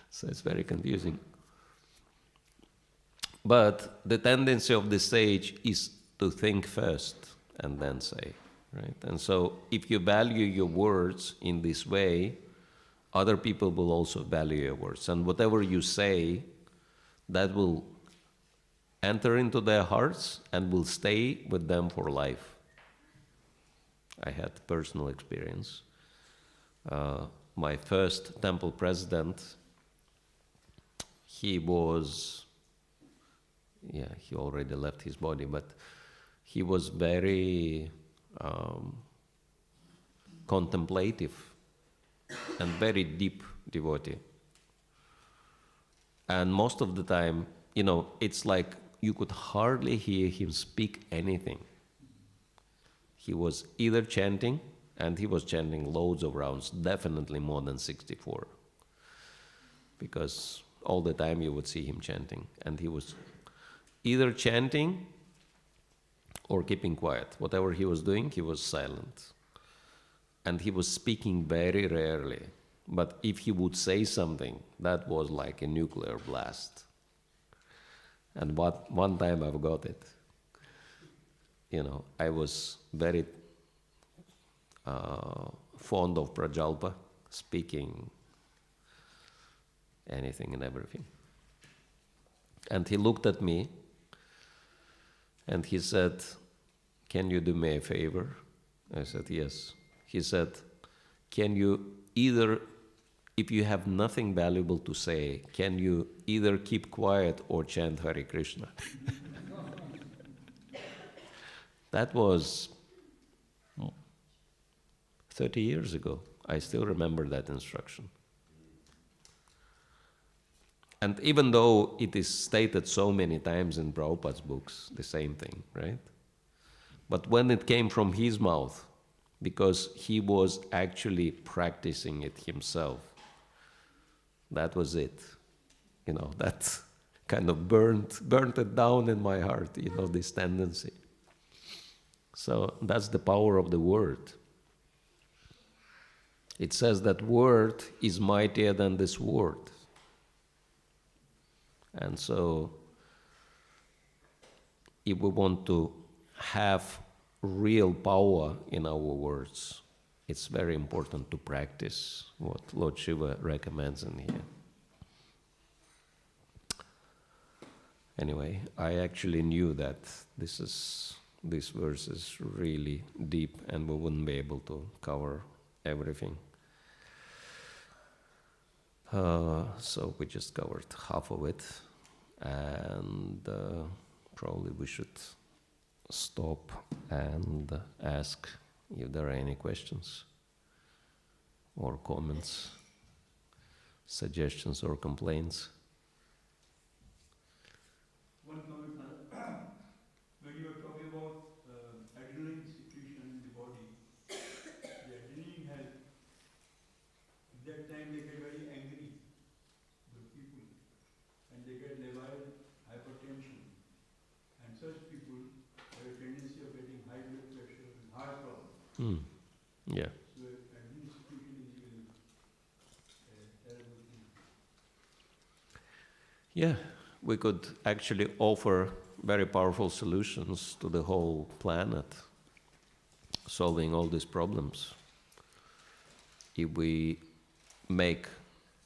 So it's very confusing. But the tendency of the sage is to think first and then say, right? And so if you value your words in this way, other people will also value your words. And whatever you say, that will enter into their hearts and will stay with them for life. I had personal experience. My first temple president, he already left his body, but he was very contemplative and very deep devotee. And most of the time, it's like you could hardly hear him speak anything. He was either chanting, and he was chanting loads of rounds, definitely more than 64. Because all the time you would see him chanting. And he was either chanting or keeping quiet. Whatever he was doing, he was silent. And he was speaking very rarely. But if he would say something, that was like a nuclear blast. And one time I've got it. I was very fond of Prajalpa, speaking anything and everything. And he looked at me and he said, "Can you do me a favor?" I said, "Yes." He said, "Can you either, if you have nothing valuable to say, can you either keep quiet or chant Hare Krishna?" That was 30 years ago. I still remember that instruction. And even though it is stated so many times in Prabhupada's books, the same thing, right? But when it came from his mouth, because he was actually practicing it himself, that was it. That kind of burnt it down in my heart, this tendency. So that's the power of the word. It says that word is mightier than this sword. And so, if we want to have real power in our words, it's very important to practice what Lord Shiva recommends in here. Anyway, I actually knew that this verse is really deep and we wouldn't be able to cover everything. So we just covered half of it, and probably we should stop and ask if there are any questions or comments, suggestions or complaints. One comment, when you are talking about adrenaline secretion in the body, the adrenaline has, at that time they get very angry, the people, and they get labile hypertension. And such people have a tendency of getting high blood pressure and heart problems. Yeah. So adrenaline secretion is really a terrible thing. Yeah, we could actually offer very powerful solutions to the whole planet, solving all these problems. If we make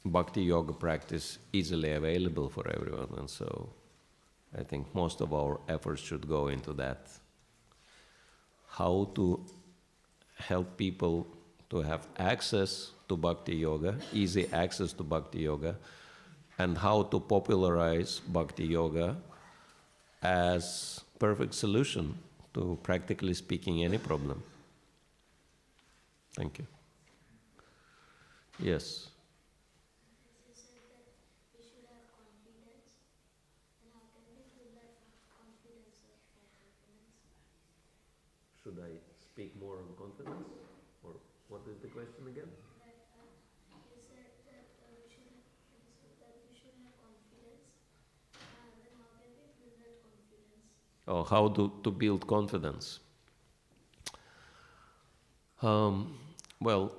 Bhakti Yoga practice easily available for everyone, and so I think most of our efforts should go into that. How to help people to have access to Bhakti Yoga, easy access to Bhakti Yoga, and how to popularize Bhakti Yoga as perfect solution to, practically speaking, any problem. Thank you. Yes. You said that we should have confidence, and how can we build that confidence or confidence? Should I speak more on confidence? Or what is the question again? You said that we should have confidence, then how can we build that confidence? Oh, how to build confidence? Well,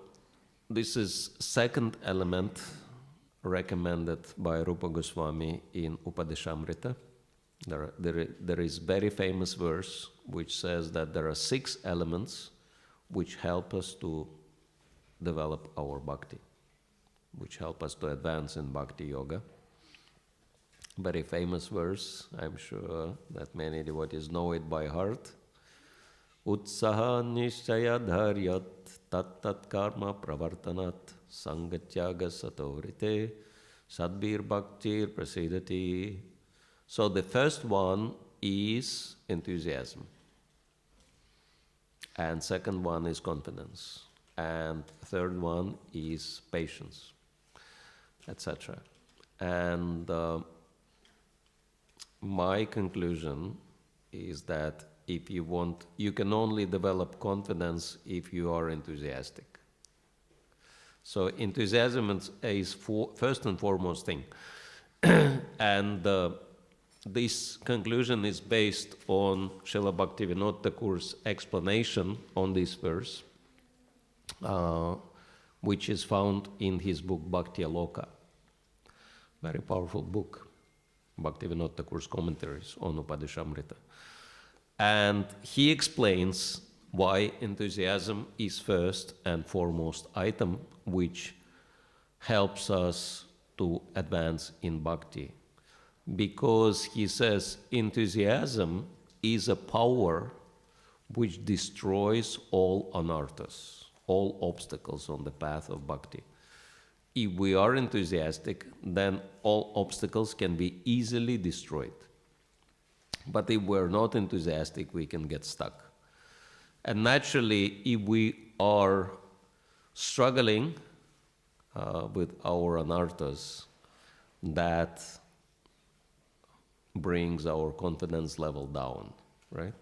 this is second element recommended by Rupa Goswami in Upadeshamrita. There is very famous verse which says that there are 6 elements which help us to develop our bhakti, which help us to advance in Bhakti Yoga. Very famous verse, I'm sure that many devotees know it by heart. Utsaha nishchaya dharyat tat karma pravartanat sangatyaga satovrite sadbir bhaktir prasidati. So the first one is enthusiasm, and second one is confidence, and third one is patience, etc. And my conclusion is that if you want, you can only develop confidence if you are enthusiastic. So enthusiasm is first and foremost thing. And this conclusion is based on Srila Bhaktivinoda Thakur's explanation on this verse, which is found in his book Bhakti Aloka. Very powerful book, Bhaktivinoda Thakur's commentaries on Upadeshamrita. And he explains why enthusiasm is first and foremost item which helps us to advance in bhakti. Because he says enthusiasm is a power which destroys all anarthas, all obstacles on the path of bhakti. If we are enthusiastic, then all obstacles can be easily destroyed. But if we're not enthusiastic, we can get stuck. And naturally, if we are struggling with our anarthas, that brings our confidence level down, right?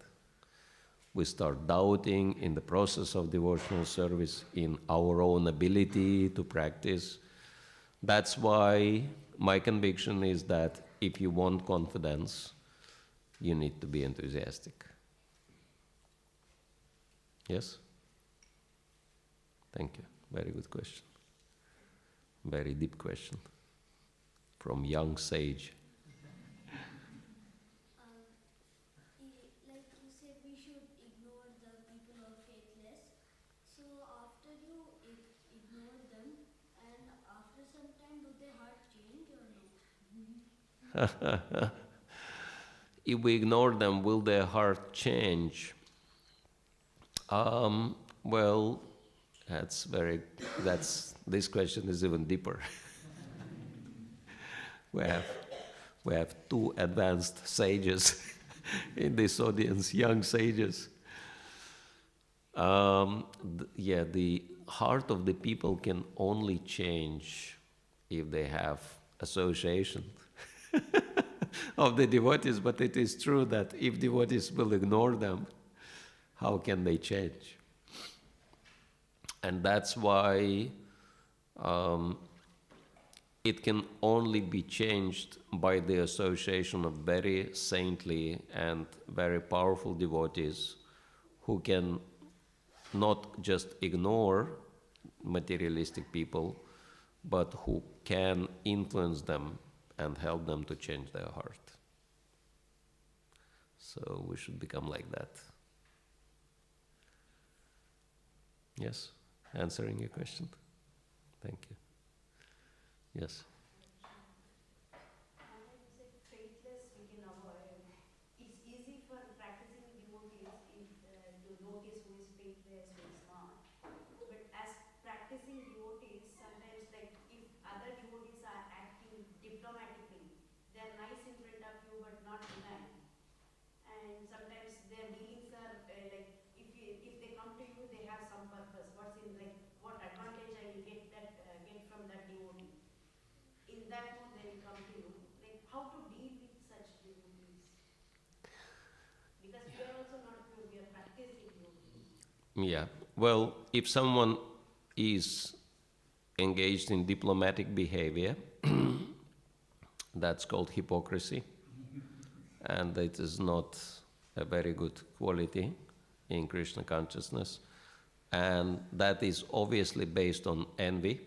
We start doubting in the process of devotional service, in our own ability to practice. That's why my conviction is that if you want confidence, you need to be enthusiastic. Yes? Thank you. Very good question. Very deep question. From young sage. Like you said, we should ignore the people who are faithless. So after you ignore them, and after some time, do their heart change or no? If we ignore them, will their heart change? Well, this question is even deeper. We have two advanced sages in this audience, young sages. The heart of the people can only change if they have association of the devotees, but it is true that if devotees will ignore them, how can they change? And that's why it can only be changed by the association of very saintly and very powerful devotees who can not just ignore materialistic people, but who can influence them and help them to change their heart. So we should become like that. Yes? Answering your question? Thank you. Yes? Sometimes you say faithless we can avoid. It's easy for practicing devotees to notice who is faithless, who is not. But as practicing devotees, sometimes like if other devotees are acting diplomatically, they're nice in front of you but not behind. And sometimes their dealings are like if they come to you, they have some purpose. What's in like what advantage I will get from that devotee. In that mode, they will come to you. Like how to deal with such devotees? Because we are also not pure. We are practicing devotees. Yeah. Well, if someone is engaged in diplomatic behavior, that's called hypocrisy. And it is not a very good quality in Krishna consciousness. And that is obviously based on envy.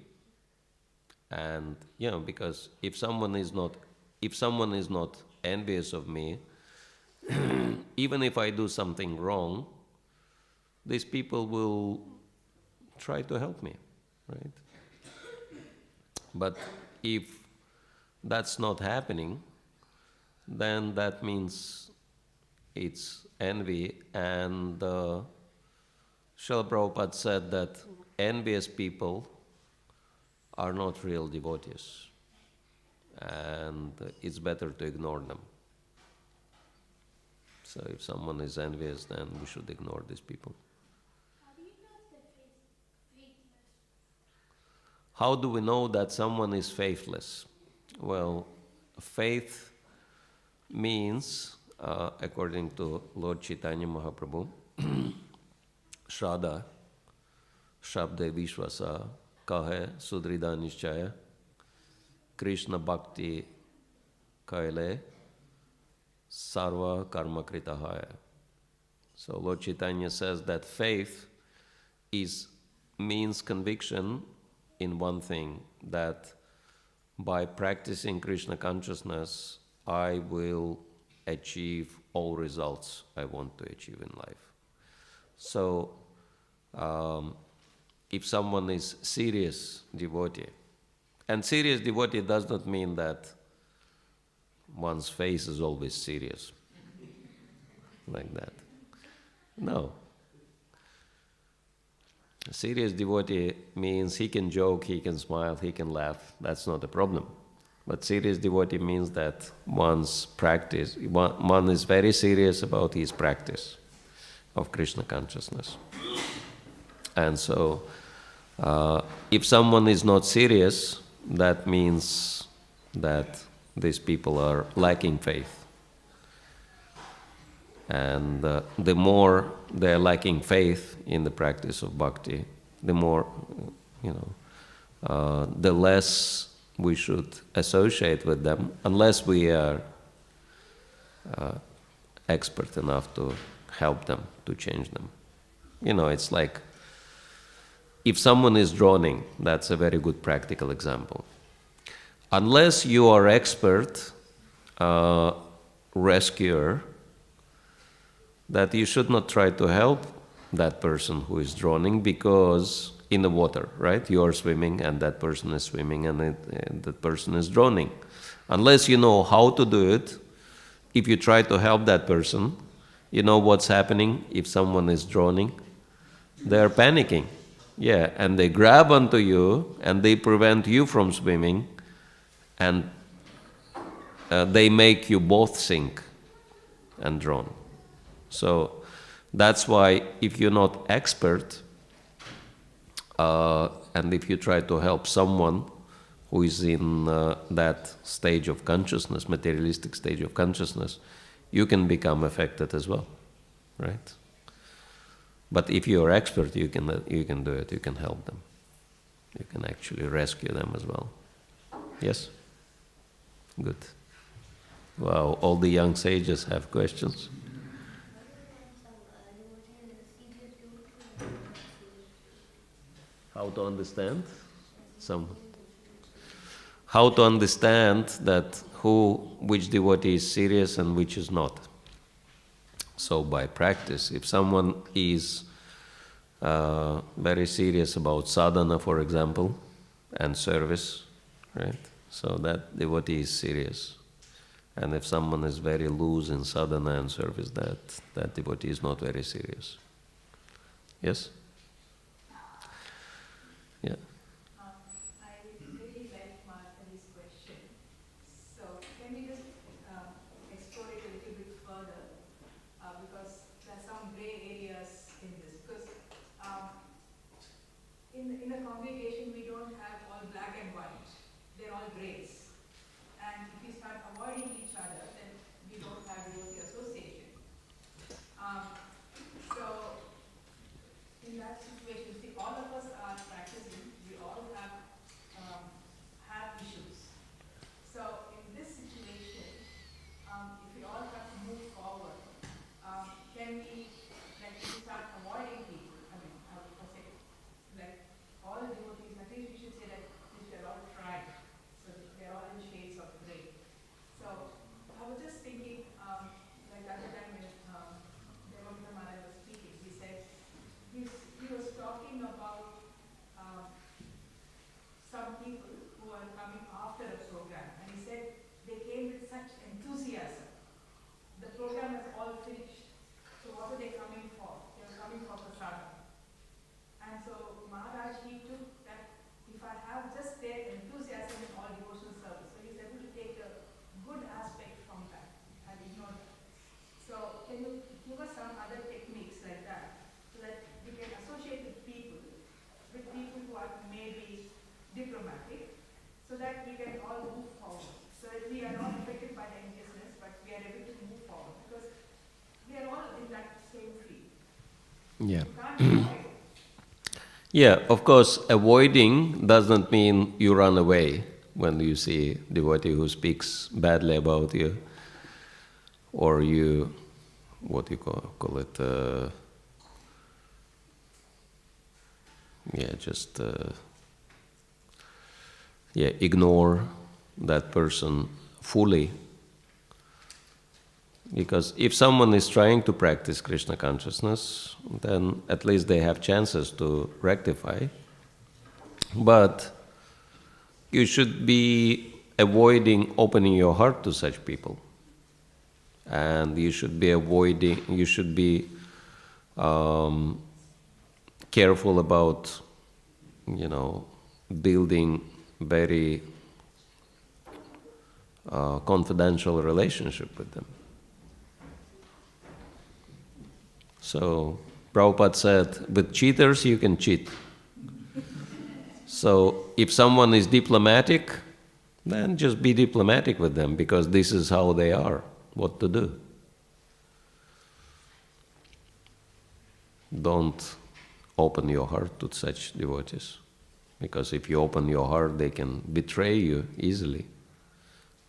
And, because if someone is not envious of me, even if I do something wrong, these people will try to help me, right? But if that's not happening, then that means it's envy. And Srila Prabhupada said that envious people are not real devotees, and it's better to ignore them. So if someone is envious, then we should ignore these people. How do you know if they're faithless? How do we know that someone is faithless? Well, faith means, according to Lord Chaitanya Mahaprabhu, Shraddha, Shabde Vishwasa, Kahe Sudrida Nishchaya, Krishna Bhakti Kaile, Sarva Karma Kritahaya. So Lord Chaitanya says that faith means conviction in one thing, that by practicing Krishna consciousness, I will achieve all results I want to achieve in life. So, if someone is serious devotee, and serious devotee does not mean that one's face is always serious, like that. No. A serious devotee means he can joke, he can smile, he can laugh. That's not a problem. But serious devotee means that one's practice, one is very serious about his practice of Krishna consciousness. And so, if someone is not serious, that means that these people are lacking faith. And the more they're lacking faith in the practice of bhakti, the more, the less we should associate with them, unless we are expert enough to help them, to change them. It's like if someone is drowning, that's a very good practical example. Unless you are expert rescuer, that you should not try to help that person who is drowning, because in the water, right? You are swimming and that person is swimming and that person is drowning. Unless you know how to do it, if you try to help that person, you know what's happening if someone is drowning? They are panicking. Yeah, and they grab onto you and they prevent you from swimming, and they make you both sink and drown. So that's why if you're not expert, and if you try to help someone who is in that stage of consciousness, materialistic stage of consciousness, you can become affected as well, right? But if you are expert, you can do it. You can help them. You can actually rescue them as well. Yes? Good. Wow, all the young sages have questions. How to understand? How to understand that which devotee is serious and which is not. So by practice, if someone is very serious about sadhana, for example, and service, right? So that devotee is serious. And if someone is very loose in sadhana and service, that devotee is not very serious. Yes? Yeah. I really like Martha's question. So can we just explore it a little bit further? Because there are some gray areas in this. Because in a congregation, we don't have all black and white. They're all grays. And if we start avoiding each other, then we don't have devotee association. So in that situation, see, all of us are practicing. We all have issues. So in this situation, if we all have to move forward, can we, like, if we start avoiding people? I mean, I would say, like, all the devotees, at least we should say that they're all tried. So they're all in shades of gray. So I was just thinking, like the other time when Devamita Maharaj was speaking, he said, he was talking about some people who are coming after a program, and he said they came with such enthusiasm. The program is all finished. So what are they coming for? They were coming for prasadam. And so Maharaj, he took that, if I have just their enthusiasm in all devotional service, so he's able to take a good aspect from that and ignore that. So can you give us some other techniques like that, so that we can associate with people who are maybe diplomatic, so that we can all move forward. So that we are not affected by the enviousness, but we are able to move forward, because we are all in that same field. Yeah. You can't avoid. Yeah, of course, avoiding doesn't mean you run away when you see a devotee who speaks badly about you, or you, what you call it, ignore that person fully. Because if someone is trying to practice Krishna consciousness, then at least they have chances to rectify. But you should be avoiding opening your heart to such people. And you should be careful about, building very confidential relationship with them. So Prabhupada said, with cheaters you can cheat. So if someone is diplomatic, then just be diplomatic with them, because this is how they are, what to do. Don't open your heart to such devotees, because if you open your heart, they can betray you easily,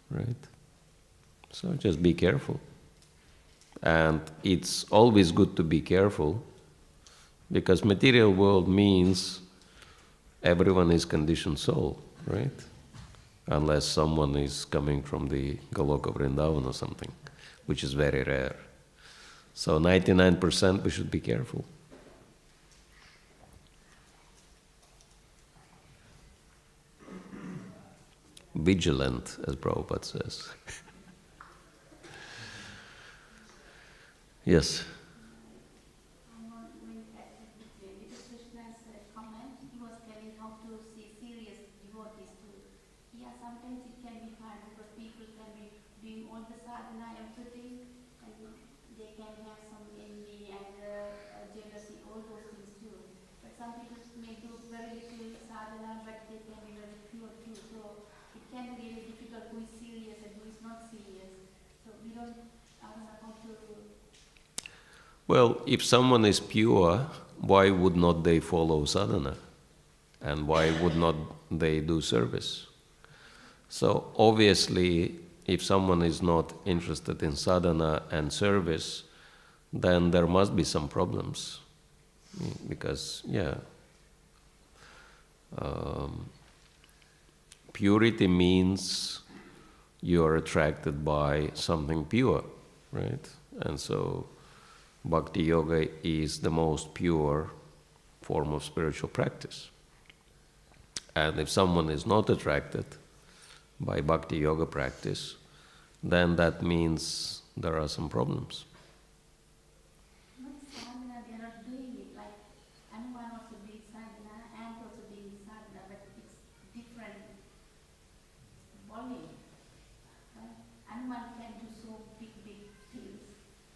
right? So just be careful. And it's always good to be careful, Because material world means everyone is conditioned soul, right? Unless someone is coming from the Goloka Vrindavan or something, which is very rare. So 99% we should be careful. Vigilant, as Prabhupada says. Yes. Because Krishna's comment, he was telling how to see serious devotees too. Yeah, sometimes it can be hard because people can be doing all the sadhana, everything, and they can have some envy and jealousy, all those things too. But some people may do very little sadhana, but they can be very pure too. So it can be really difficult who is serious and who is not serious. So we don't, I don't know how to. Well, if someone is pure, why would not they follow sadhana? And why would not they do service? So obviously, if someone is not interested in sadhana and service, then there must be some problems. Because, purity means you are attracted by something pure, right? And so Bhakti Yoga is the most pure form of spiritual practice. And if someone is not attracted by Bhakti Yoga practice, then that means there are some problems. Not sadhana, they are not doing it. Like Hanuman also doing sadhana and also doing sadhana, but it's different volume. Right? Hanuman can do so big things,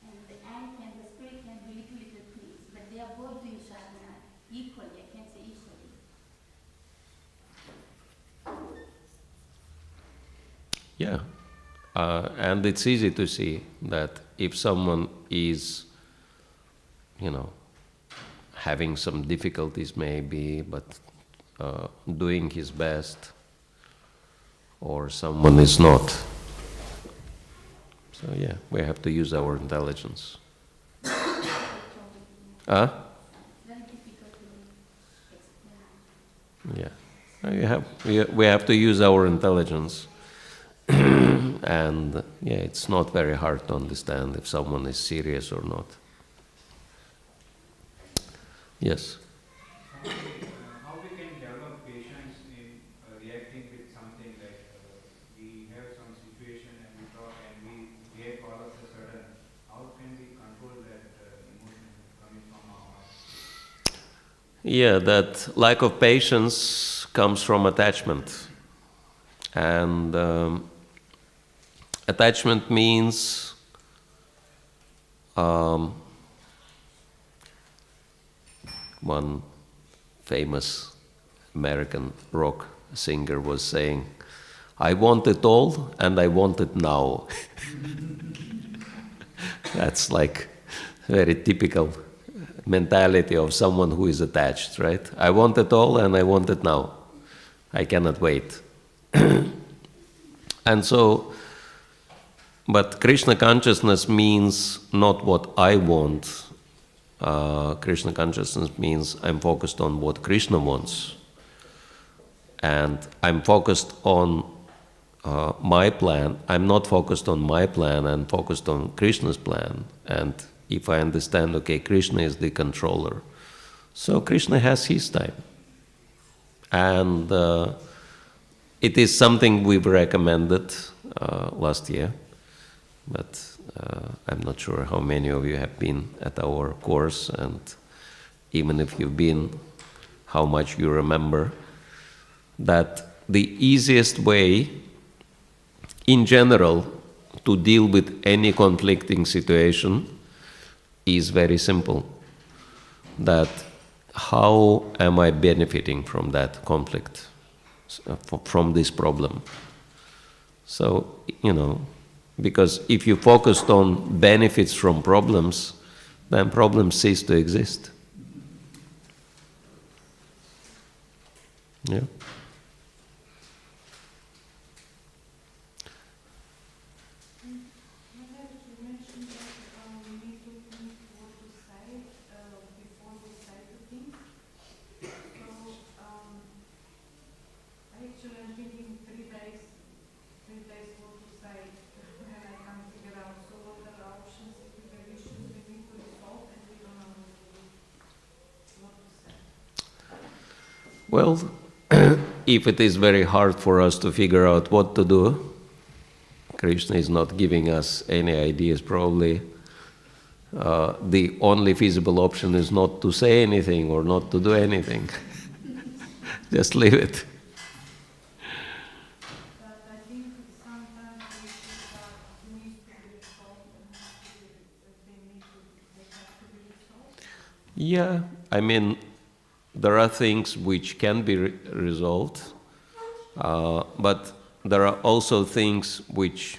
and the ant and the spirit can do little things, but they are both doing sadhana equally. I can say equally. Yeah. And it's easy to see that if someone is, having some difficulties maybe, but doing his best, or someone is not. So we have to use our intelligence. Huh? Very difficult to explain. We have to use our intelligence. And it's not very hard to understand if someone is serious or not. Yes? How we can develop patience in reacting with something like we have some situation and we talk and we react all of a sudden. How can we control that emotion coming from our heart? That lack of patience comes from attachment. And attachment means one famous American rock singer was saying, "I want it all and I want it now." That's like very typical mentality of someone who is attached, right? I want it all and I want it now. I cannot wait. And so, but Krishna consciousness means not what I want. Krishna consciousness means I'm focused on what Krishna wants. And I'm focused on my plan. I'm not focused on my plan, I'm focused on Krishna's plan. And if I understand, okay, Krishna is the controller, so Krishna has his time. And it is something we've recommended last year, but I'm not sure how many of you have been at our course, and even if you've been, how much you remember, that the easiest way in general to deal with any conflicting situation is very simple. That how am I benefiting from that conflict, from this problem? So, because if you focused on benefits from problems, then problems cease to exist. Yeah. Mother, you mentioned that we need to think what to say before we say Well, if it is very hard for us to figure out what to do, Krishna is not giving us any ideas probably. The only feasible option is not to say anything or not to do anything. Just leave it. But I think sometimes issues need to be resolved and they have to be resolved. Yeah, I mean, there are things which can be resolved, but there are also things which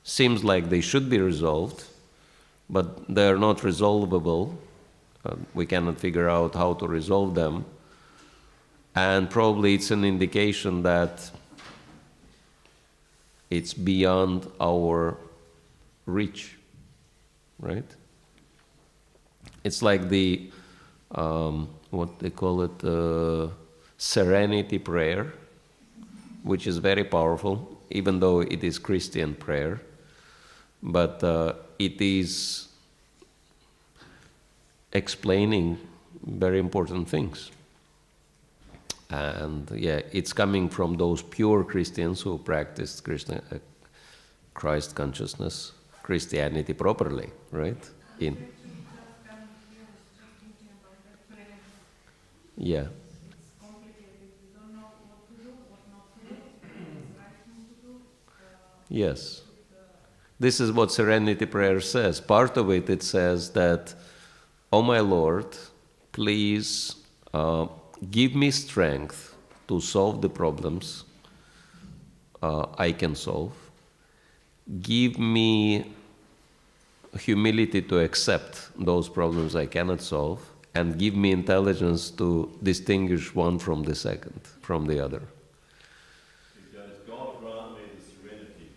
seems like they should be resolved, but they are not resolvable. We cannot figure out how to resolve them. And probably it's an indication that it's beyond our reach, right? It's like the, what they call it, serenity prayer, which is very powerful, even though it is Christian prayer, but it is explaining very important things. And yeah, it's coming from those pure Christians who practice Christ consciousness, Christianity properly, right? Yeah. It's complicated. You don't know what to do, what not to do, what's the right thing to do. Yes. This is what Serenity Prayer says. Part of it says that, "Oh my Lord, please give me strength to solve the problems I can solve. Give me humility to accept those problems I cannot solve, and give me intelligence to distinguish one from the second, from the other." Because God grant me the serenity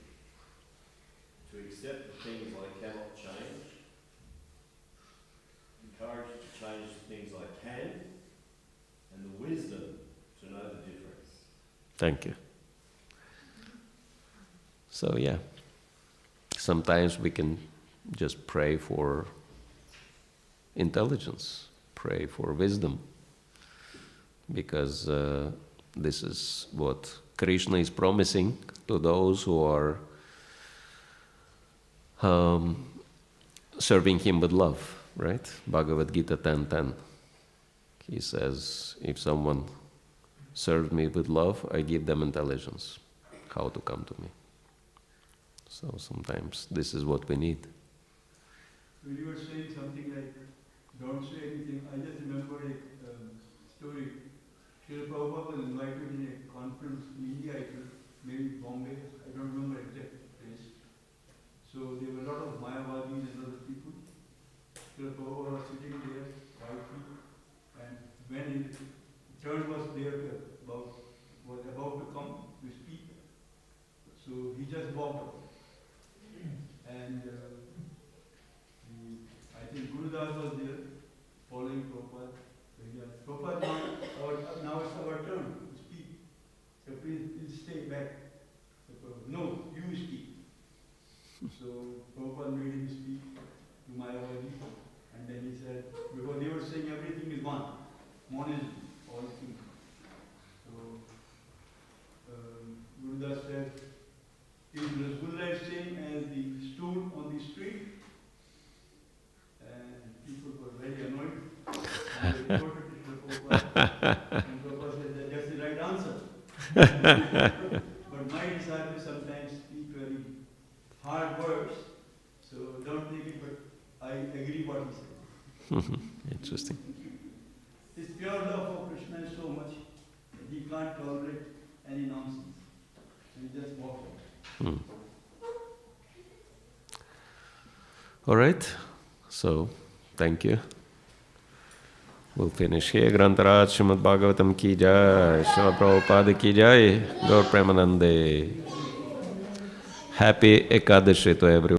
to accept the things I cannot change, encourage to change the things I can, and the wisdom to know the difference. Thank you. So yeah, sometimes we can just pray for intelligence, pray for wisdom, because this is what Krishna is promising to those who are serving him with love, right? Bhagavad Gita 10:10. He says, if someone serves me with love, I give them intelligence, how to come to me. So sometimes this is what we need. When you were saying something like, don't say anything, I just remember a story. Srila Prabhupada was invited in a conference in India, maybe Bombay, I don't remember exact place. So there were a lot of Mayavadis and other people. Srila Prabhupada was sitting there quietly, and when his turn was there, was about to come to speak, so he just walked up. And I think Gurudas was there, following Prabhupada. Prabhupada, now it's our turn to speak. So please stay back. So, no, you speak. So Prabhupada made him speak to Mayavadi, and then he said, because they were saying everything is one. One is all things. So Gurudas said, is Rasgulla same as the stool on the street? And people were very annoyed. And they reported it to Prabhupada. And Prabhupada said, that's the right answer. But my disciples sometimes speak very hard words, so don't take it, but I agree what he said. Interesting. His pure love for Krishna is so much that he can't tolerate any nonsense. And he just walks away. All right, so thank you. We'll finish here. Grantaraj Srimad Bhagavatam ki jai, Srila Prabhupada ki jai, Gaur Premanande. Happy Ekadashi to everyone.